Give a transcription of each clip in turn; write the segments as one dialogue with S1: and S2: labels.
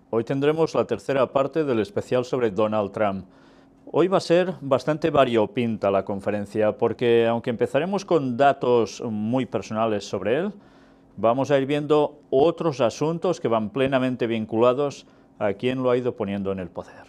S1: Hoy tendremos la tercera parte del especial sobre Donald Trump. Hoy va a ser bastante variopinta la conferencia, porque aunque empezaremos con datos muy personales sobre él, vamos a ir viendo otros asuntos que van plenamente vinculados a quien lo ha ido poniendo en el poder.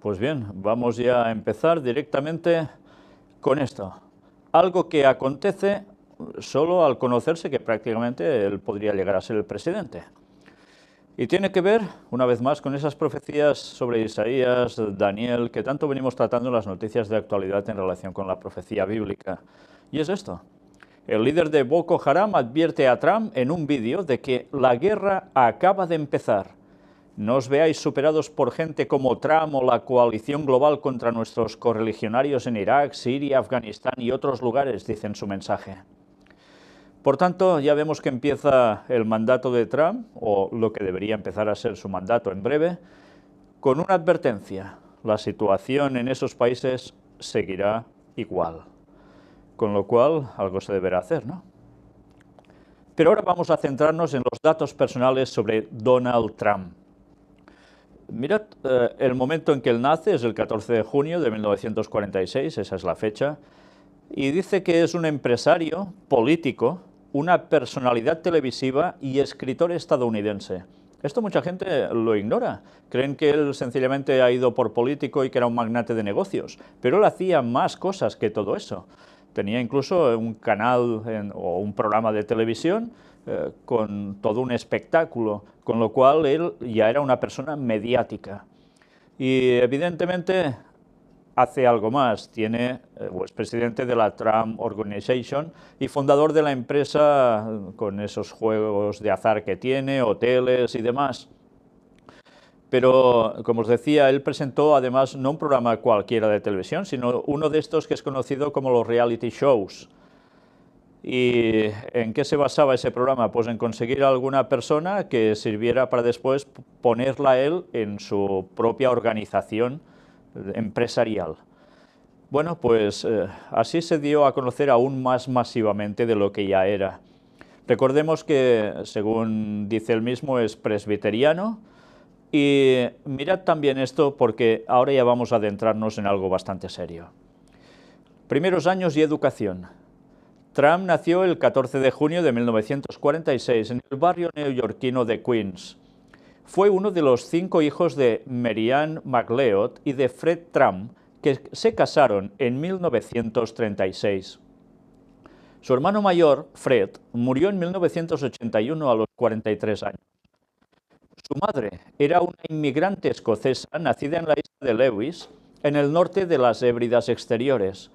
S1: Pues bien, vamos ya a empezar directamente con esto. Algo que acontece solo al conocerse que prácticamente él podría llegar a ser el presidente. Y tiene que ver, una vez más, con esas profecías sobre Isaías, Daniel, que tanto venimos tratando en las noticias de actualidad en relación con la profecía bíblica. Y es esto. El líder de Boko Haram advierte a Trump en un vídeo de que la guerra acaba de empezar. No os veáis superados por gente como Trump o la coalición global contra nuestros correligionarios en Irak, Siria, Afganistán y otros lugares, dice en su mensaje. Por tanto, ya vemos que empieza el mandato de Trump, o lo que debería empezar a ser su mandato en breve, con una advertencia. La situación en esos países seguirá igual. Con lo cual, algo se deberá hacer, ¿no? Pero ahora vamos a centrarnos en los datos personales sobre Donald Trump. Mirad, el momento en que él nace es el 14 de junio de 1946, esa es la fecha, y dice que es un empresario, político, una personalidad televisiva y escritor estadounidense. Esto mucha gente lo ignora. Creen que él sencillamente ha ido por político y que era un magnate de negocios, pero él hacía más cosas que todo eso. Tenía incluso un canal o un programa de televisión con todo un espectáculo, con lo cual él ya era una persona mediática. Y evidentemente hace algo más, es presidente de la Trump Organization y fundador de la empresa con esos juegos de azar que tiene, hoteles y demás. Pero, como os decía, él presentó además no un programa cualquiera de televisión, sino uno de estos que es conocido como los reality shows. ¿Y en qué se basaba ese programa? Pues en conseguir alguna persona que sirviera para después ponerla él en su propia organización empresarial. Bueno, pues así se dio a conocer aún más masivamente de lo que ya era. Recordemos que, según dice él mismo, es presbiteriano. Y mirad también esto porque ahora ya vamos a adentrarnos en algo bastante serio. Primeros años y educación. Trump nació el 14 de junio de 1946 en el barrio neoyorquino de Queens. Fue uno de los 5 hijos de Marianne McLeod y de Fred Trump, que se casaron en 1936. Su hermano mayor, Fred, murió en 1981 a los 43 años. Su madre era una inmigrante escocesa nacida en la isla de Lewis, en el norte de las Hébridas exteriores,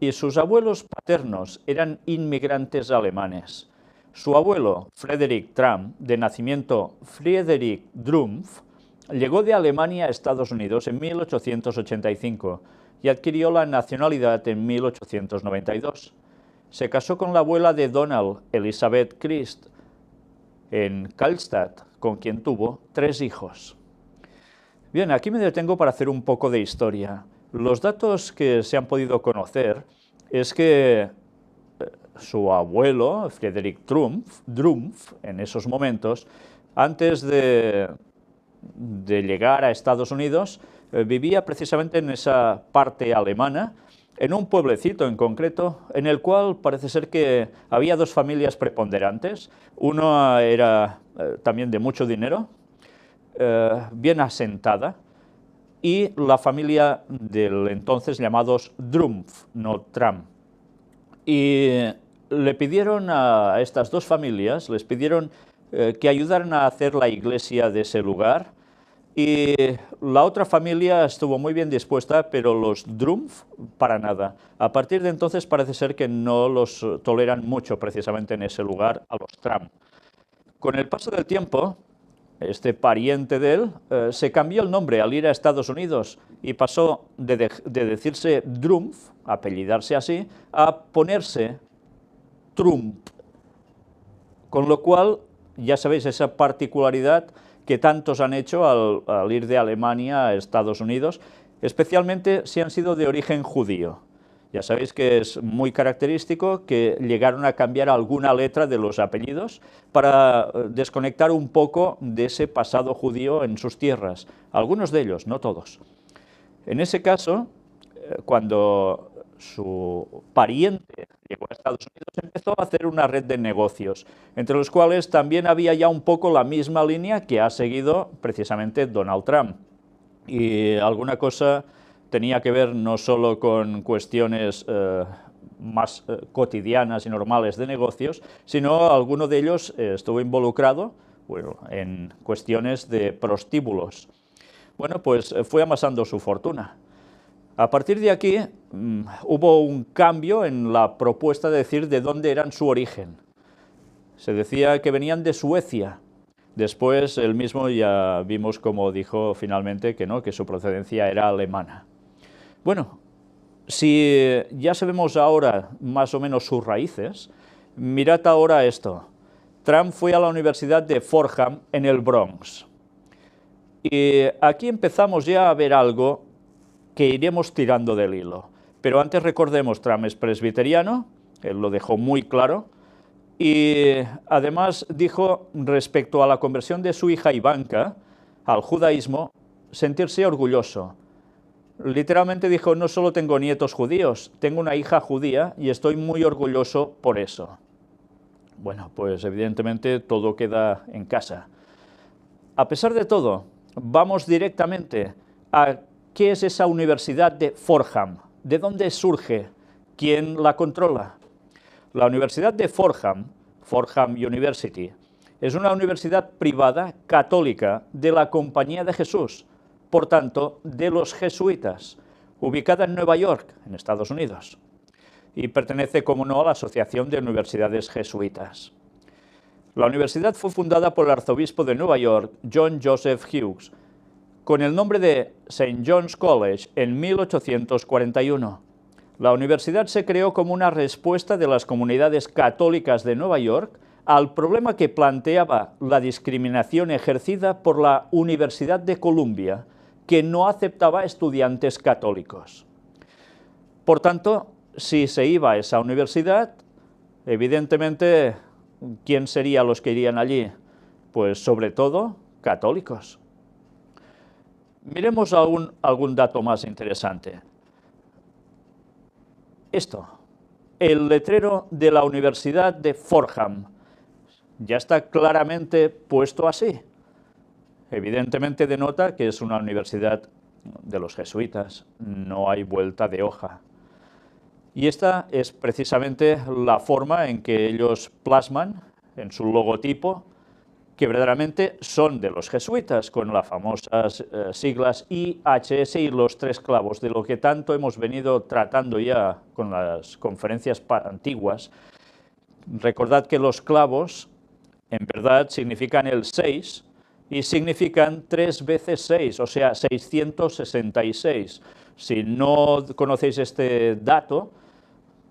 S1: y sus abuelos paternos eran inmigrantes alemanes. Su abuelo, Frederick Trump, de nacimiento Friedrich Drumpf, llegó de Alemania a Estados Unidos en 1885 y adquirió la nacionalidad en 1892. Se casó con la abuela de Donald, Elizabeth Christ, en Karlstad, con quien tuvo 3 hijos. Bien, aquí me detengo para hacer un poco de historia. Los datos que se han podido conocer es que su abuelo, Frederick Drumpf, en esos momentos, antes de llegar a Estados Unidos, vivía precisamente en esa parte alemana, en un pueblecito en concreto, en el cual parece ser que había 2 familias preponderantes. Una era también de mucho dinero, bien asentada, y la familia del entonces llamados Drumpf, no Trump. Y le pidieron a estas 2 familias, les pidieron que ayudaran a hacer la iglesia de ese lugar, y la otra familia estuvo muy bien dispuesta, pero los Drumpf para nada. A partir de entonces parece ser que no los toleran mucho precisamente en ese lugar a los Trump. Con el paso del tiempo, este pariente de él se cambió el nombre al ir a Estados Unidos y pasó de decirse Drumpf, apellidarse así, a ponerse Trump. Con lo cual, ya sabéis, esa particularidad que tantos han hecho al ir de Alemania a Estados Unidos, especialmente si han sido de origen judío. Ya sabéis que es muy característico que llegaron a cambiar alguna letra de los apellidos para desconectar un poco de ese pasado judío en sus tierras. Algunos de ellos, no todos. En ese caso, cuando su pariente llegó a Estados Unidos, empezó a hacer una red de negocios, entre los cuales también había ya un poco la misma línea que ha seguido precisamente Donald Trump. Y alguna cosa tenía que ver no solo con cuestiones más cotidianas y normales de negocios, sino alguno de ellos estuvo involucrado, bueno, en cuestiones de prostíbulos. Bueno, pues fue amasando su fortuna. A partir de aquí hubo un cambio en la propuesta de decir de dónde eran su origen. Se decía que venían de Suecia. Después él mismo ya vimos cómo dijo finalmente que no, que su procedencia era alemana. Bueno, si ya sabemos ahora más o menos sus raíces, mirad ahora esto. Trump fue a la Universidad de Fordham en el Bronx. Y aquí empezamos ya a ver algo que iremos tirando del hilo. Pero antes recordemos, Trump es presbiteriano, él lo dejó muy claro, y además dijo respecto a la conversión de su hija Ivanka al judaísmo, sentirse orgulloso. Literalmente dijo, no solo tengo nietos judíos, tengo una hija judía y estoy muy orgulloso por eso. Bueno, pues evidentemente todo queda en casa. A pesar de todo, vamos directamente a qué es esa Universidad de Fordham, de dónde surge, quién la controla. La Universidad de Fordham, Fordham University, es una universidad privada católica de la Compañía de Jesús, por tanto, de los jesuitas, ubicada en Nueva York, en Estados Unidos, y pertenece, como no, a la Asociación de Universidades Jesuitas. La universidad fue fundada por el arzobispo de Nueva York, John Joseph Hughes, con el nombre de St. John's College en 1841. La universidad se creó como una respuesta de las comunidades católicas de Nueva York al problema que planteaba la discriminación ejercida por la Universidad de Columbia, que no aceptaba estudiantes católicos. Por tanto, si se iba a esa universidad, evidentemente, ¿quién serían los que irían allí? Pues sobre todo, católicos. Miremos algún dato más interesante. Esto, el letrero de la Universidad de Fordham, ya está claramente puesto así. Evidentemente denota que es una universidad de los jesuitas, no hay vuelta de hoja. Y esta es precisamente la forma en que ellos plasman en su logotipo que verdaderamente son de los jesuitas, con las famosas siglas IHS y los 3 clavos, de lo que tanto hemos venido tratando ya con las conferencias antiguas. Recordad que los clavos, en verdad, significan el 6, y significan 3 veces 6, o sea, 666. Si no conocéis este dato,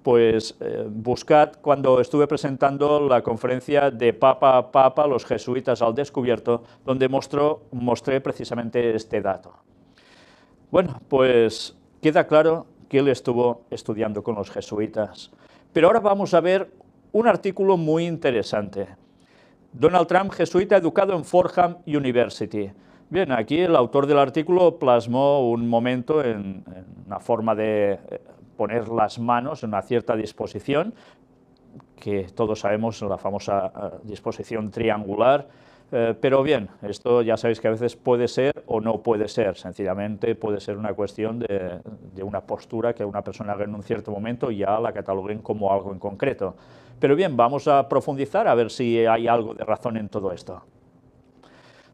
S1: pues buscad cuando estuve presentando la conferencia de Papa a Papa, los jesuitas al descubierto, donde mostré precisamente este dato. Bueno, pues queda claro que él estuvo estudiando con los jesuitas. Pero ahora vamos a ver un artículo muy interesante. Donald Trump, jesuita educado en Fordham University. Bien, aquí el autor del artículo plasmó un momento en una forma de poner las manos en una cierta disposición, que todos sabemos, la famosa disposición triangular, pero bien, esto ya sabéis que a veces puede ser o no puede ser, sencillamente puede ser una cuestión de una postura que una persona haga en un cierto momento y ya la cataloguen como algo en concreto. Pero bien, vamos a profundizar a ver si hay algo de razón en todo esto.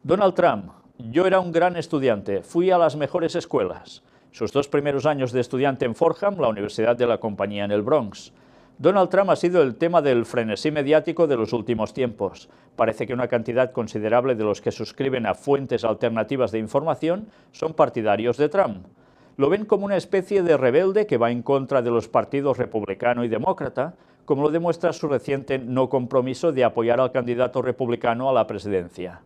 S1: Donald Trump: yo era un gran estudiante, fui a las mejores escuelas. Sus 2 primeros años de estudiante en Fordham, la Universidad de la Compañía en el Bronx. Donald Trump ha sido el tema del frenesí mediático de los últimos tiempos. Parece que una cantidad considerable de los que suscriben a fuentes alternativas de información son partidarios de Trump. Lo ven como una especie de rebelde que va en contra de los partidos republicano y demócrata, como lo demuestra su reciente no compromiso de apoyar al candidato republicano a la presidencia.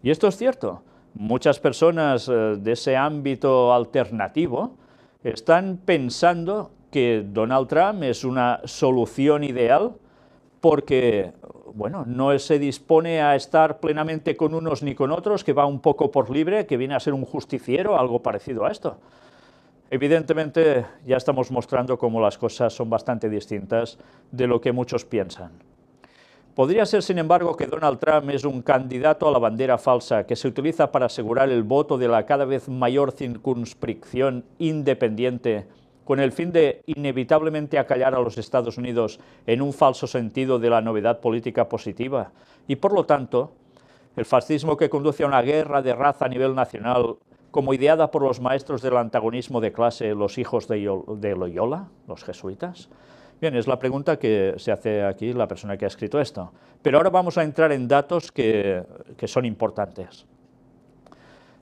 S1: Y esto es cierto. Muchas personas de ese ámbito alternativo están pensando que Donald Trump es una solución ideal porque, bueno, no se dispone a estar plenamente con unos ni con otros, que va un poco por libre, que viene a ser un justiciero, algo parecido a esto. Evidentemente, ya estamos mostrando cómo las cosas son bastante distintas de lo que muchos piensan. Podría ser, sin embargo, que Donald Trump es un candidato a la bandera falsa que se utiliza para asegurar el voto de la cada vez mayor circunscripción independiente, con el fin de inevitablemente acallar a los Estados Unidos en un falso sentido de la novedad política positiva, y por lo tanto, el fascismo que conduce a una guerra de raza a nivel nacional, como ideada por los maestros del antagonismo de clase, los hijos de Loyola, los jesuitas. Bien, es la pregunta que se hace aquí la persona que ha escrito esto. Pero ahora vamos a entrar en datos que son importantes.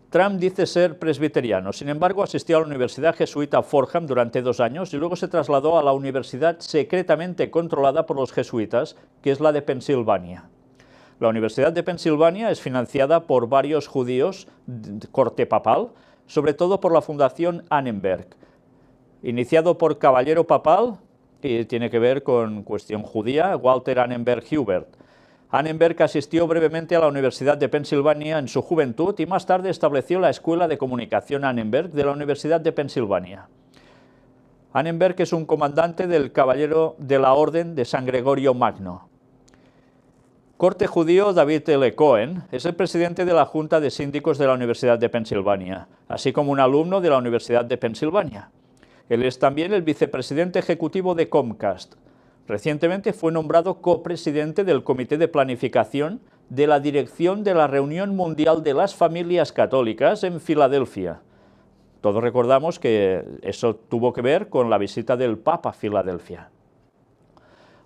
S1: Trump dice ser presbiteriano, sin embargo asistió a la Universidad Jesuita Fordham durante 2 años y luego se trasladó a la universidad secretamente controlada por los jesuitas, que es la de Pensilvania. La Universidad de Pensilvania es financiada por varios judíos de corte papal, sobre todo por la Fundación Annenberg, iniciado por caballero papal, y tiene que ver con cuestión judía, Walter Annenberg Hubert. Annenberg asistió brevemente a la Universidad de Pensilvania en su juventud y más tarde estableció la Escuela de Comunicación Annenberg de la Universidad de Pensilvania. Annenberg es un comandante del Caballero de la Orden de San Gregorio Magno. Corte judío David L. Cohen es el presidente de la Junta de Síndicos de la Universidad de Pensilvania, así como un alumno de la Universidad de Pensilvania. Él es también el vicepresidente ejecutivo de Comcast. Recientemente fue nombrado copresidente del Comité de Planificación de la Dirección de la Reunión Mundial de las Familias Católicas en Filadelfia. Todos recordamos que eso tuvo que ver con la visita del Papa a Filadelfia.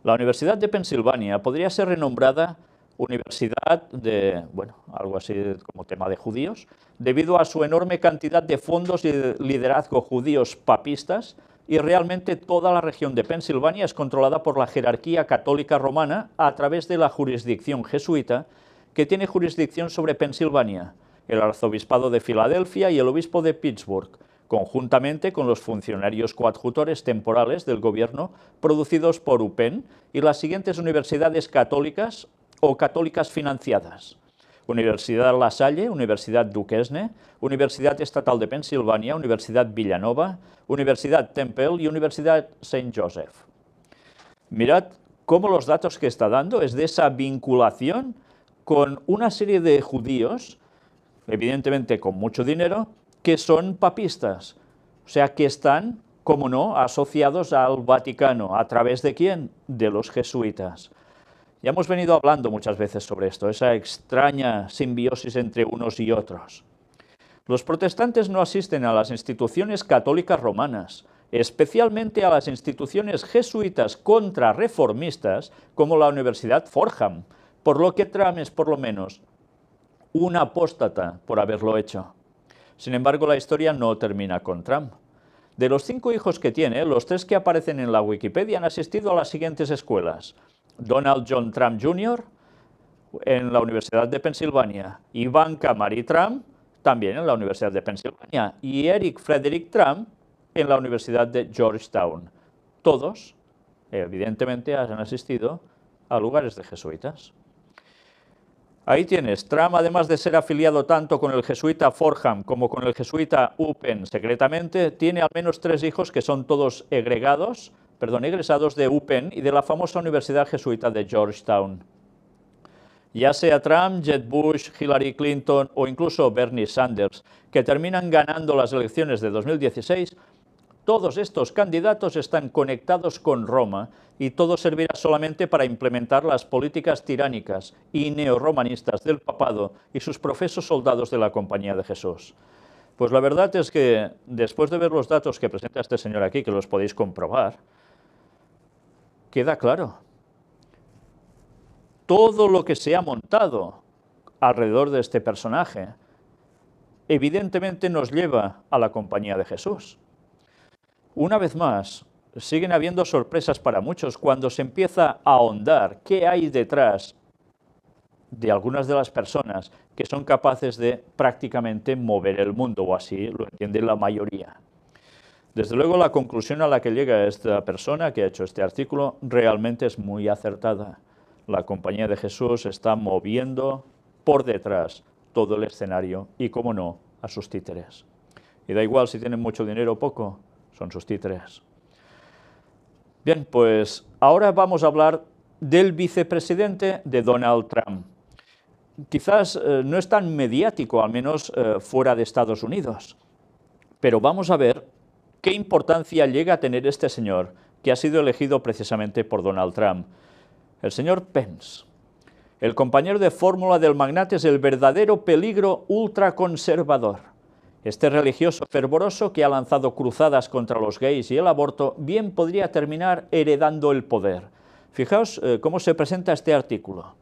S1: La Universidad de Pensilvania podría ser renombrada Universidad de, bueno, algo así como tema de judíos, debido a su enorme cantidad de fondos y de liderazgo judíos papistas, y realmente toda la región de Pensilvania es controlada por la jerarquía católica romana a través de la jurisdicción jesuita, que tiene jurisdicción sobre Pensilvania, el arzobispado de Filadelfia y el obispo de Pittsburgh, conjuntamente con los funcionarios coadjutores temporales del gobierno producidos por UPenn y las siguientes universidades católicas o católicas financiadas: Universidad La Salle, Universidad Duquesne, Universidad Estatal de Pensilvania, Universidad Villanova, Universidad Temple y Universidad St. Joseph. Mirad cómo los datos que está dando es de esa vinculación con una serie de judíos, evidentemente con mucho dinero, que son papistas, o sea que están, como no, asociados al Vaticano. ¿A través de quién? De los jesuitas. Ya hemos venido hablando muchas veces sobre esto, esa extraña simbiosis entre unos y otros. Los protestantes no asisten a las instituciones católicas romanas, especialmente a las instituciones jesuitas contrarreformistas como la Universidad Fordham, por lo que Trump es por lo menos un apóstata por haberlo hecho. Sin embargo, la historia no termina con Trump. De los 5 hijos que tiene, los 3 que aparecen en la Wikipedia han asistido a las siguientes escuelas: Donald John Trump Jr. en la Universidad de Pensilvania, Ivanka Marie Trump también en la Universidad de Pensilvania y Eric Frederick Trump en la Universidad de Georgetown. Todos, evidentemente, han asistido a lugares de jesuitas. Ahí tienes, Trump, además de ser afiliado tanto con el jesuita Fordham como con el jesuita UPenn secretamente, tiene al menos 3 hijos que son todos egresados de UPenn y de la famosa Universidad Jesuita de Georgetown. Ya sea Trump, Jeb Bush, Hillary Clinton o incluso Bernie Sanders, que terminan ganando las elecciones de 2016, todos estos candidatos están conectados con Roma y todo servirá solamente para implementar las políticas tiránicas y neorromanistas del papado y sus profesos soldados de la Compañía de Jesús. Pues la verdad es que, después de ver los datos que presenta este señor aquí, que los podéis comprobar, queda claro. Todo lo que se ha montado alrededor de este personaje, evidentemente nos lleva a la Compañía de Jesús. Una vez más, siguen habiendo sorpresas para muchos cuando se empieza a ahondar qué hay detrás de algunas de las personas que son capaces de prácticamente mover el mundo, o así lo entiende la mayoría. Desde luego, la conclusión a la que llega esta persona que ha hecho este artículo realmente es muy acertada. La Compañía de Jesús está moviendo por detrás todo el escenario y, cómo no, a sus títeres. Y da igual si tienen mucho dinero o poco, son sus títeres. Bien, pues ahora vamos a hablar del vicepresidente de Donald Trump. Quizás no es tan mediático, al menos fuera de Estados Unidos, pero vamos a ver qué importancia llega a tener este señor, que ha sido elegido precisamente por Donald Trump. El señor Pence. El compañero de fórmula del magnate es el verdadero peligro ultraconservador. Este religioso fervoroso que ha lanzado cruzadas contra los gays y el aborto bien podría terminar heredando el poder. Fijaos cómo se presenta este artículo.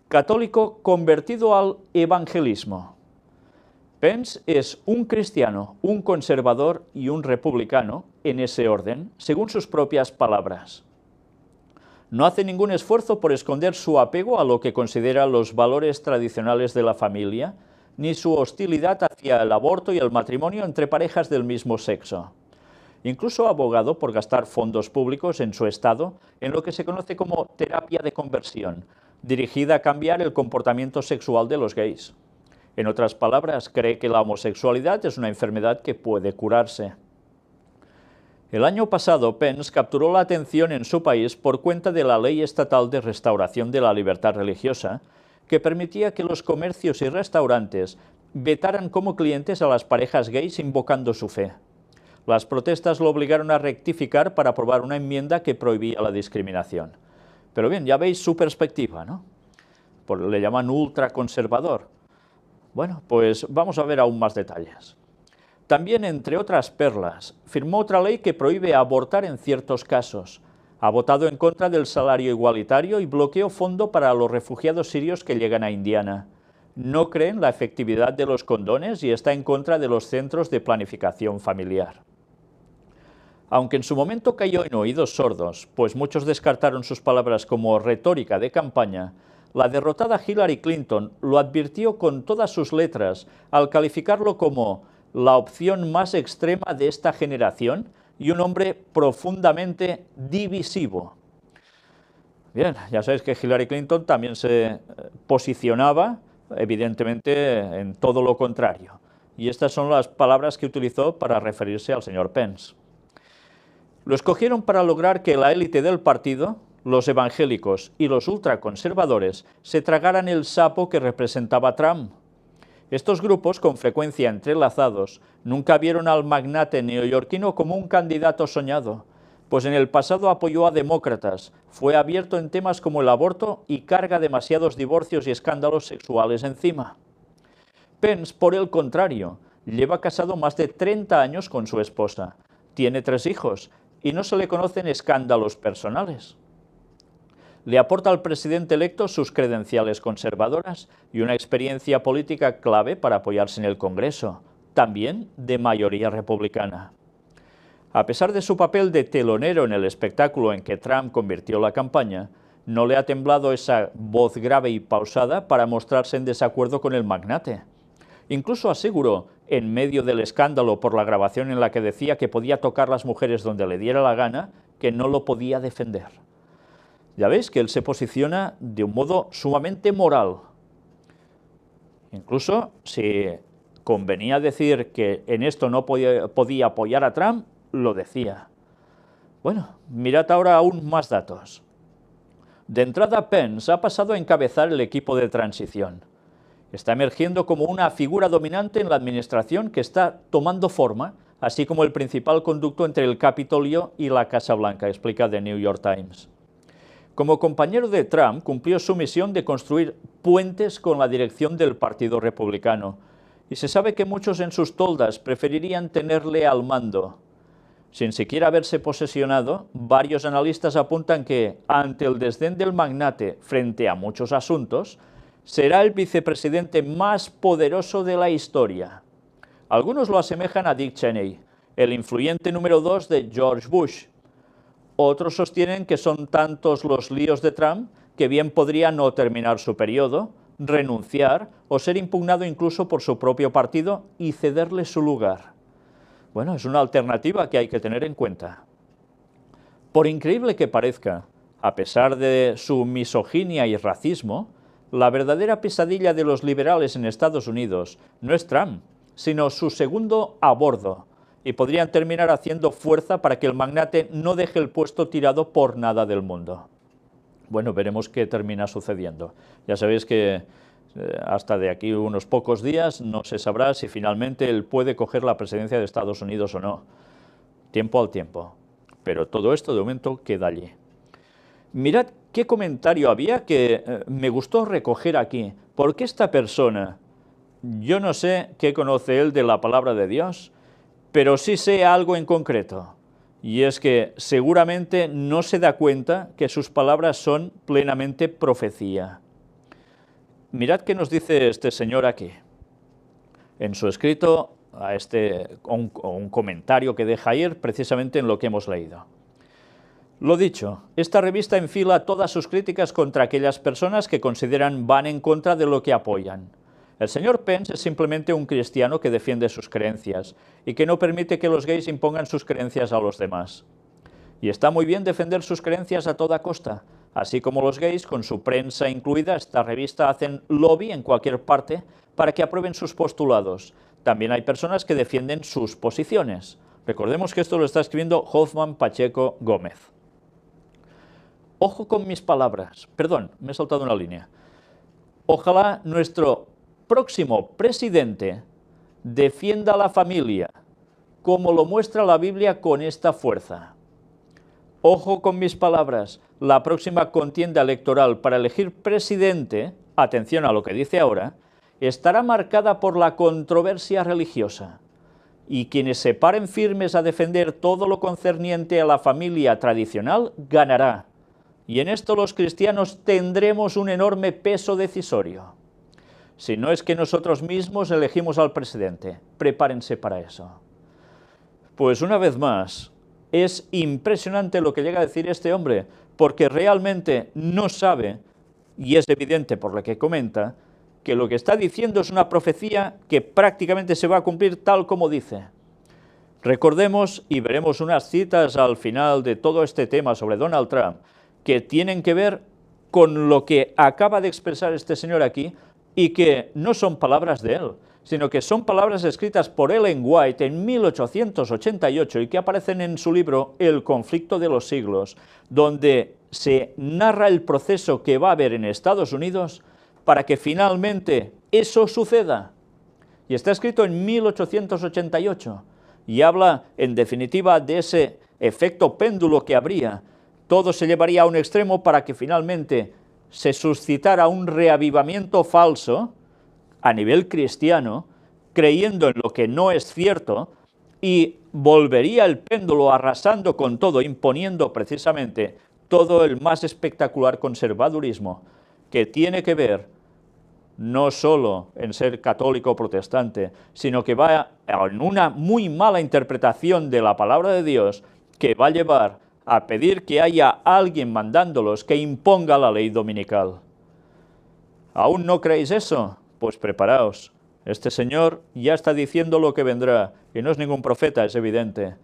S1: Católico convertido al evangelismo. Pence es un cristiano, un conservador y un republicano, en ese orden, según sus propias palabras. No hace ningún esfuerzo por esconder su apego a lo que considera los valores tradicionales de la familia, ni su hostilidad hacia el aborto y el matrimonio entre parejas del mismo sexo. Incluso ha abogado por gastar fondos públicos en su estado en lo que se conoce como terapia de conversión, dirigida a cambiar el comportamiento sexual de los gays. En otras palabras, cree que la homosexualidad es una enfermedad que puede curarse. El año pasado, Pence capturó la atención en su país por cuenta de la Ley Estatal de Restauración de la Libertad Religiosa, que permitía que los comercios y restaurantes vetaran como clientes a las parejas gays invocando su fe. Las protestas lo obligaron a rectificar para aprobar una enmienda que prohibía la discriminación. Pero bien, ya veis su perspectiva, ¿no? Le llaman ultraconservador. Bueno, pues vamos a ver aún más detalles. También, entre otras perlas, firmó otra ley que prohíbe abortar en ciertos casos. Ha votado en contra del salario igualitario y bloqueó fondo para los refugiados sirios que llegan a Indiana. No cree en la efectividad de los condones y está en contra de los centros de planificación familiar. Aunque en su momento cayó en oídos sordos, pues muchos descartaron sus palabras como retórica de campaña, la derrotada Hillary Clinton lo advirtió con todas sus letras al calificarlo como la opción más extrema de esta generación y un hombre profundamente divisivo. Bien, ya sabéis que Hillary Clinton también se posicionaba, evidentemente, en todo lo contrario. Y estas son las palabras que utilizó para referirse al señor Pence. Lo escogieron para lograr que la élite del partido, los evangélicos y los ultraconservadores, se tragaran el sapo que representaba Trump. Estos grupos, con frecuencia entrelazados, nunca vieron al magnate neoyorquino como un candidato soñado, pues en el pasado apoyó a demócratas, fue abierto en temas como el aborto y carga demasiados divorcios y escándalos sexuales encima. Pence, por el contrario, lleva casado más de 30 años con su esposa, tiene 3 hijos y no se le conocen escándalos personales. le aporta al presidente electo sus credenciales conservadoras y una experiencia política clave para apoyarse en el Congreso, también de mayoría republicana. A pesar de su papel de telonero en el espectáculo en que Trump convirtió la campaña, no le ha temblado esa voz grave y pausada para mostrarse en desacuerdo con el magnate. Incluso aseguró, en medio del escándalo por la grabación en la que decía que podía tocar las mujeres donde le diera la gana, que no lo podía defender. Ya veis que él se posiciona de un modo sumamente moral. Incluso si convenía decir que en esto no podía apoyar a Trump, lo decía. Bueno, mirad ahora aún más datos. De entrada, Pence ha pasado a encabezar el equipo de transición. Está emergiendo como una figura dominante en la administración que está tomando forma, así como el principal conducto entre el Capitolio y la Casa Blanca, explica The New York Times. Como compañero de Trump, cumplió su misión de construir puentes con la dirección del Partido Republicano, y se sabe que muchos en sus toldas preferirían tenerle al mando. Sin siquiera haberse posesionado, varios analistas apuntan que, ante el desdén del magnate frente a muchos asuntos, será el vicepresidente más poderoso de la historia. Algunos lo asemejan a Dick Cheney, el influyente número 2 de George Bush. Otros sostienen que son tantos los líos de Trump que bien podría no terminar su periodo, renunciar o ser impugnado incluso por su propio partido y cederle su lugar. Bueno, es una alternativa que hay que tener en cuenta. Por increíble que parezca, a pesar de su misoginia y racismo, la verdadera pesadilla de los liberales en Estados Unidos no es Trump, sino su segundo a bordo, y podrían terminar haciendo fuerza para que el magnate no deje el puesto tirado por nada del mundo. Bueno, veremos qué termina sucediendo. Ya sabéis que hasta de aquí unos pocos días no se sabrá si finalmente él puede coger la presidencia de Estados Unidos o no. Tiempo al tiempo. Pero todo esto de momento queda allí. Mirad qué comentario había que me gustó recoger aquí. Porque esta persona, yo no sé qué conoce él de la palabra de Dios, pero sí sé algo en concreto. Y es que seguramente no se da cuenta que sus palabras son plenamente profecía. Mirad qué nos dice este señor aquí. En su escrito, un comentario que deja ir precisamente en lo que hemos leído. Lo dicho, esta revista enfila todas sus críticas contra aquellas personas que consideran van en contra de lo que apoyan. El señor Pence es simplemente un cristiano que defiende sus creencias y que no permite que los gays impongan sus creencias a los demás. Y está muy bien defender sus creencias a toda costa, así como los gays, con su prensa incluida, esta revista hacen lobby en cualquier parte para que aprueben sus postulados. También hay personas que defienden sus posiciones. Recordemos que esto lo está escribiendo Hoffman Pacheco Gómez. Ojo con mis palabras. Perdón, me he saltado una línea. Ojalá nuestro próximo presidente defienda a la familia, como lo muestra la Biblia con esta fuerza. Ojo con mis palabras, la próxima contienda electoral para elegir presidente, atención a lo que dice ahora, estará marcada por la controversia religiosa. Y quienes se paren firmes a defender todo lo concerniente a la familia tradicional, ganará. Y en esto los cristianos tendremos un enorme peso decisorio. Si no es que nosotros mismos elegimos al presidente, prepárense para eso. Pues una vez más, es impresionante lo que llega a decir este hombre, porque realmente no sabe, y es evidente por lo que comenta, que lo que está diciendo es una profecía que prácticamente se va a cumplir tal como dice. Recordemos, y veremos unas citas al final de todo este tema sobre Donald Trump, que tienen que ver con lo que acaba de expresar este señor aquí, y que no son palabras de él, sino que son palabras escritas por Ellen White en 1888 y que aparecen en su libro El conflicto de los siglos, donde se narra el proceso que va a haber en Estados Unidos para que finalmente eso suceda. Y está escrito en 1888 y habla en definitiva de ese efecto péndulo que habría. Todo se llevaría a un extremo para que finalmente se suscitara un reavivamiento falso a nivel cristiano, creyendo en lo que no es cierto, y volvería el péndulo arrasando con todo, imponiendo precisamente todo el más espectacular conservadurismo, que tiene que ver no solo en ser católico o protestante, sino que va en una muy mala interpretación de la palabra de Dios, que va a llevar a pedir que haya alguien mandándolos que imponga la ley dominical. ¿Aún no creéis eso? Pues preparaos. Este señor ya está diciendo lo que vendrá, y no es ningún profeta, es evidente,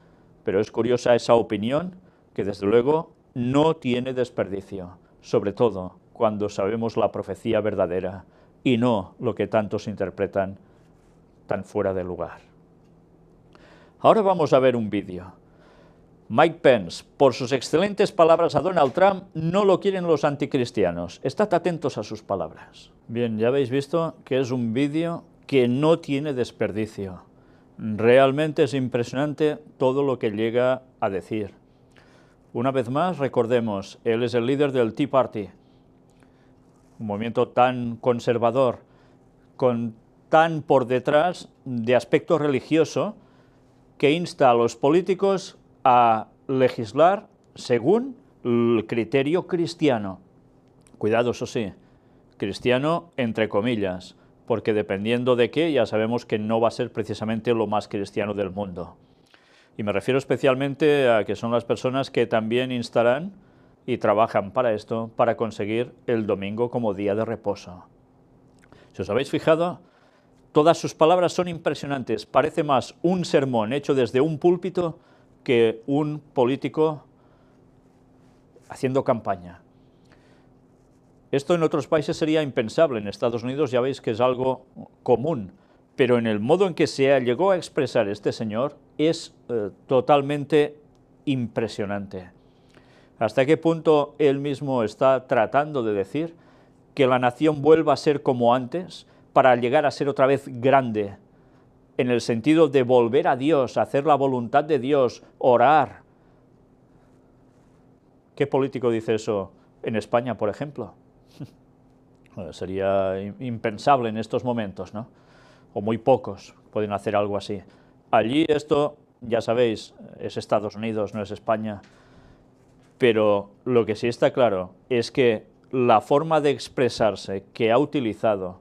S1: pero es curiosa esa opinión que desde luego no tiene desperdicio, sobre todo cuando sabemos la profecía verdadera y no lo que tantos interpretan tan fuera de lugar. Ahora vamos a ver un vídeo. Mike Pence, por sus excelentes palabras a Donald Trump, no lo quieren los anticristianos. Estad atentos a sus palabras. Bien, ya habéis visto que es un vídeo que no tiene desperdicio. Realmente es impresionante todo lo que llega a decir. Una vez más, recordemos, él es el líder del Tea Party, un movimiento tan conservador, con tan por detrás de aspecto religioso, que insta a los políticos a legislar según el criterio cristiano. Cuidado, eso sí, cristiano entre comillas, porque dependiendo de qué, ya sabemos que no va a ser precisamente lo más cristiano del mundo. Y me refiero especialmente a que son las personas que también instarán y trabajan para esto, para conseguir el domingo como día de reposo. Si os habéis fijado, todas sus palabras son impresionantes. Parece más un sermón hecho desde un púlpito que un político haciendo campaña. Esto en otros países sería impensable. En Estados Unidos ya veis que es algo común, pero en el modo en que se llegó a expresar este señor es totalmente impresionante. ¿Hasta qué punto él mismo está tratando de decir que la nación vuelva a ser como antes para llegar a ser otra vez grande, en el sentido de volver a Dios, hacer la voluntad de Dios, orar? ¿Qué político dice eso en España, por ejemplo? Sería impensable en estos momentos, ¿no? O muy pocos pueden hacer algo así. Allí esto, ya sabéis, es Estados Unidos, no es España. Pero lo que sí está claro es que la forma de expresarse que ha utilizado,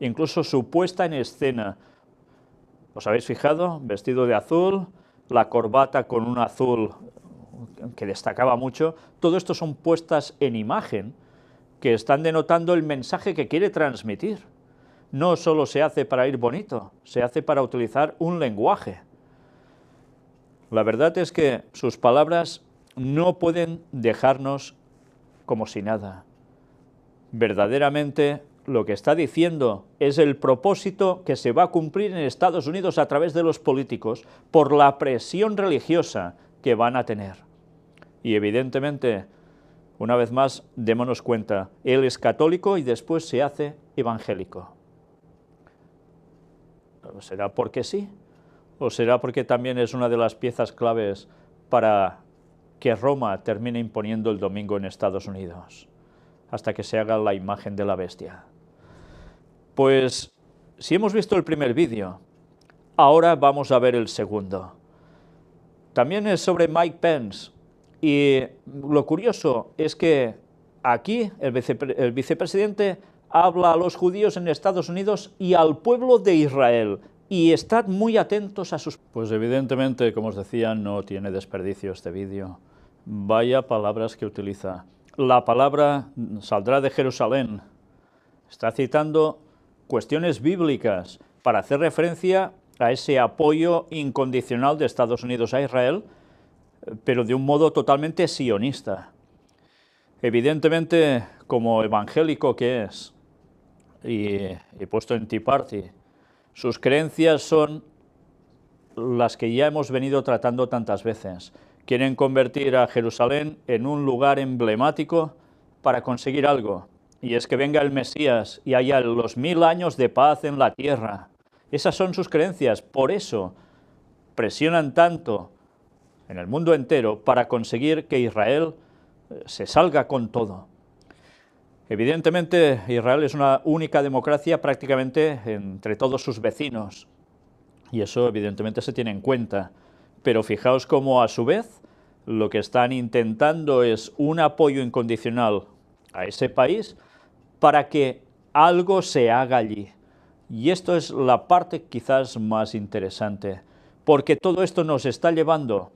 S1: incluso su puesta en escena, ¿os habéis fijado? Vestido de azul, la corbata con un azul que destacaba mucho, todo esto son puestas en imagen que están denotando el mensaje que quiere transmitir. No solo se hace para ir bonito, se hace para utilizar un lenguaje. La verdad es que sus palabras no pueden dejarnos como si nada. Verdaderamente lo que está diciendo es el propósito que se va a cumplir en Estados Unidos a través de los políticos por la presión religiosa que van a tener. Y evidentemente, una vez más, démonos cuenta, él es católico y después se hace evangélico. ¿Será porque sí? ¿O será porque también es una de las piezas claves para que Roma termine imponiendo el domingo en Estados Unidos, hasta que se haga la imagen de la bestia? Pues, si hemos visto el primer vídeo, ahora vamos a ver el segundo. También es sobre Mike Pence, y lo curioso es que aquí el vicepresidente habla a los judíos en Estados Unidos y al pueblo de Israel, y estad muy atentos a sus... Pues evidentemente, como os decía, no tiene desperdicio este vídeo. Vaya palabras que utiliza. La palabra saldrá de Jerusalén. Está citando cuestiones bíblicas para hacer referencia a ese apoyo incondicional de Estados Unidos a Israel, pero de un modo totalmente sionista. Evidentemente, como evangélico que es, y puesto en Tea Party, sus creencias son las que ya hemos venido tratando tantas veces. Quieren convertir a Jerusalén en un lugar emblemático para conseguir algo, y es que venga el Mesías y haya los 1000 años de paz en la tierra. Esas son sus creencias, por eso presionan tanto en el mundo entero para conseguir que Israel se salga con todo. Evidentemente, Israel es una única democracia prácticamente entre todos sus vecinos, y eso evidentemente se tiene en cuenta, pero fijaos cómo a su vez lo que están intentando es un apoyo incondicional a ese país para que algo se haga allí. Y esto es la parte quizás más interesante, porque todo esto nos está llevando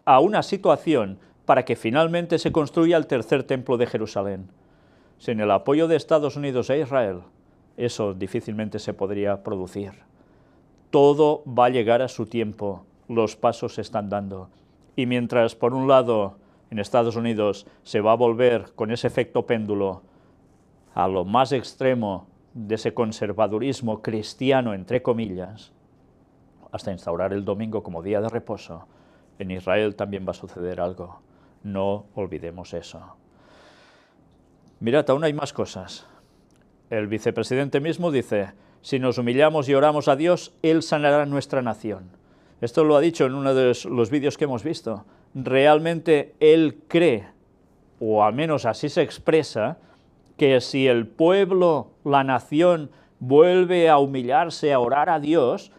S1: a una situación para que finalmente se construya el tercer templo de Jerusalén. Sin el apoyo de Estados Unidos e Israel, eso difícilmente se podría producir. Todo va a llegar a su tiempo, los pasos se están dando. Y mientras, por un lado, en Estados Unidos se va a volver con ese efecto péndulo a lo más extremo de ese conservadurismo cristiano, entre comillas, hasta instaurar el domingo como día de reposo, en Israel también va a suceder algo. No olvidemos eso. Mirad, aún hay más cosas. El vicepresidente mismo dice, si nos humillamos y oramos a Dios, Él sanará nuestra nación. Esto lo ha dicho en uno de los vídeos que hemos visto. Realmente Él cree, o al menos así se expresa, que si el pueblo, la nación, vuelve a humillarse, a orar a Dios,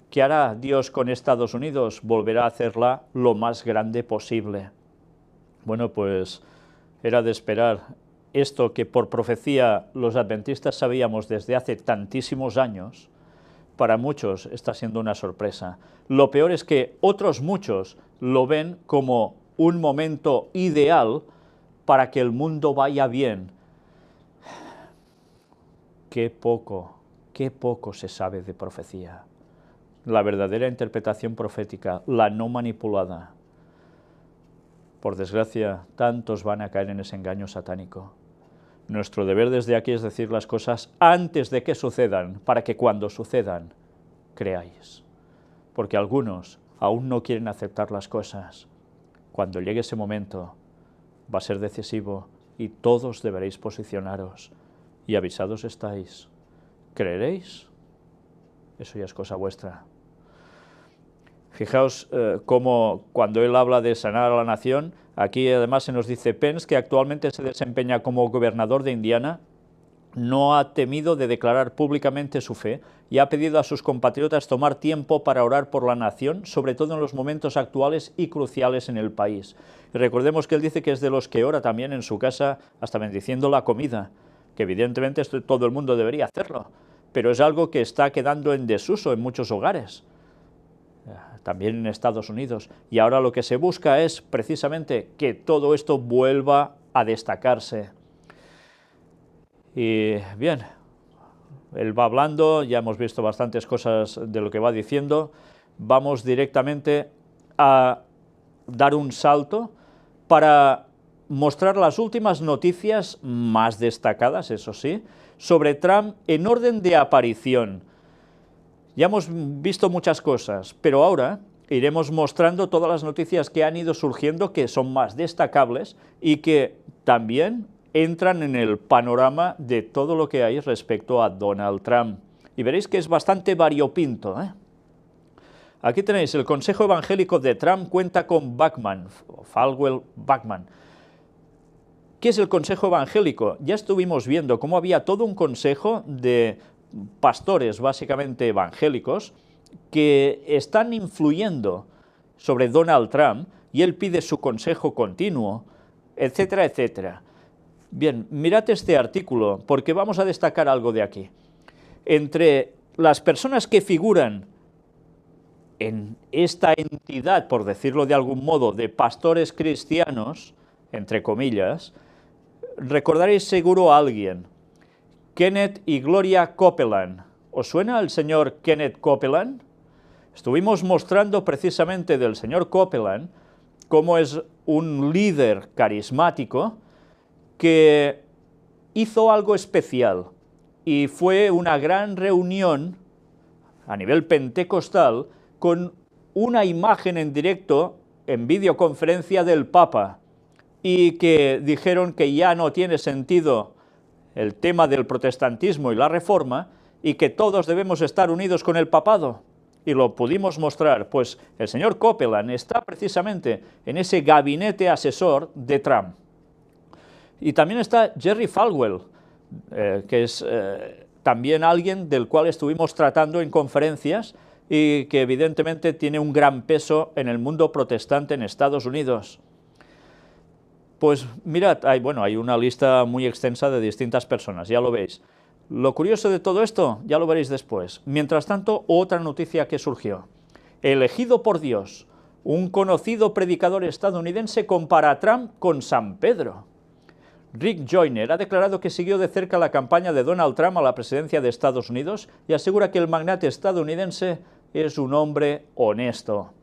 S1: ¿qué hará Dios con Estados Unidos? Volverá a hacerla lo más grande posible. Bueno, pues era de esperar. Esto que por profecía los adventistas sabíamos desde hace tantísimos años, para muchos está siendo una sorpresa. Lo peor es que otros muchos lo ven como un momento ideal para que el mundo vaya bien. Qué poco se sabe de profecía. La verdadera interpretación profética, la no manipulada. Por desgracia, tantos van a caer en ese engaño satánico. Nuestro deber desde aquí es decir las cosas antes de que sucedan, para que cuando sucedan, creáis. Porque algunos aún no quieren aceptar las cosas. Cuando llegue ese momento, va a ser decisivo y todos deberéis posicionaros. Y avisados estáis. ¿Creeréis? Eso ya es cosa vuestra. Fijaos cómo cuando él habla de sanar a la nación, aquí además se nos dice Pence, que actualmente se desempeña como gobernador de Indiana, no ha temido de declarar públicamente su fe y ha pedido a sus compatriotas tomar tiempo para orar por la nación, sobre todo en los momentos actuales y cruciales en el país. Y recordemos que él dice que es de los que ora también en su casa, hasta bendiciendo la comida, que evidentemente todo el mundo debería hacerlo, pero es algo que está quedando en desuso en muchos hogares, también en Estados Unidos, y ahora lo que se busca es precisamente que todo esto vuelva a destacarse. Y bien, él va hablando, ya hemos visto bastantes cosas de lo que va diciendo, vamos directamente a dar un salto para mostrar las últimas noticias más destacadas, eso sí, sobre Trump en orden de aparición. Ya hemos visto muchas cosas, pero ahora iremos mostrando todas las noticias que han ido surgiendo, que son más destacables y que también entran en el panorama de todo lo que hay respecto a Donald Trump. Y veréis que es bastante variopinto, ¿eh? Aquí tenéis, el Consejo Evangélico de Trump cuenta con Bachmann, Falwell Bachmann. ¿Qué es el Consejo Evangélico? Ya estuvimos viendo cómo había todo un consejo de pastores básicamente evangélicos que están influyendo sobre Donald Trump y él pide su consejo continuo, etcétera, etcétera. Bien, mirad este artículo porque vamos a destacar algo de aquí. Entre las personas que figuran en esta entidad, por decirlo de algún modo, de pastores cristianos, entre comillas, recordaréis seguro a alguien, Kenneth y Gloria Copeland. ¿Os suena el señor Kenneth Copeland? Estuvimos mostrando precisamente del señor Copeland cómo es un líder carismático que hizo algo especial y fue una gran reunión a nivel pentecostal con una imagen en directo en videoconferencia del Papa y que dijeron que ya no tiene sentido el tema del protestantismo y la reforma y que todos debemos estar unidos con el papado. Y lo pudimos mostrar, pues el señor Copeland está precisamente en ese gabinete asesor de Trump. Y también está Jerry Falwell, que es también alguien del cual estuvimos tratando en conferencias y que evidentemente tiene un gran peso en el mundo protestante en Estados Unidos. Pues mirad, hay una lista muy extensa de distintas personas, ya lo veis. Lo curioso de todo esto, ya lo veréis después. Mientras tanto, otra noticia que surgió. Elegido por Dios, un conocido predicador estadounidense compara a Trump con San Pedro. Rick Joyner ha declarado que siguió de cerca la campaña de Donald Trump a la presidencia de Estados Unidos y asegura que el magnate estadounidense es un hombre honesto.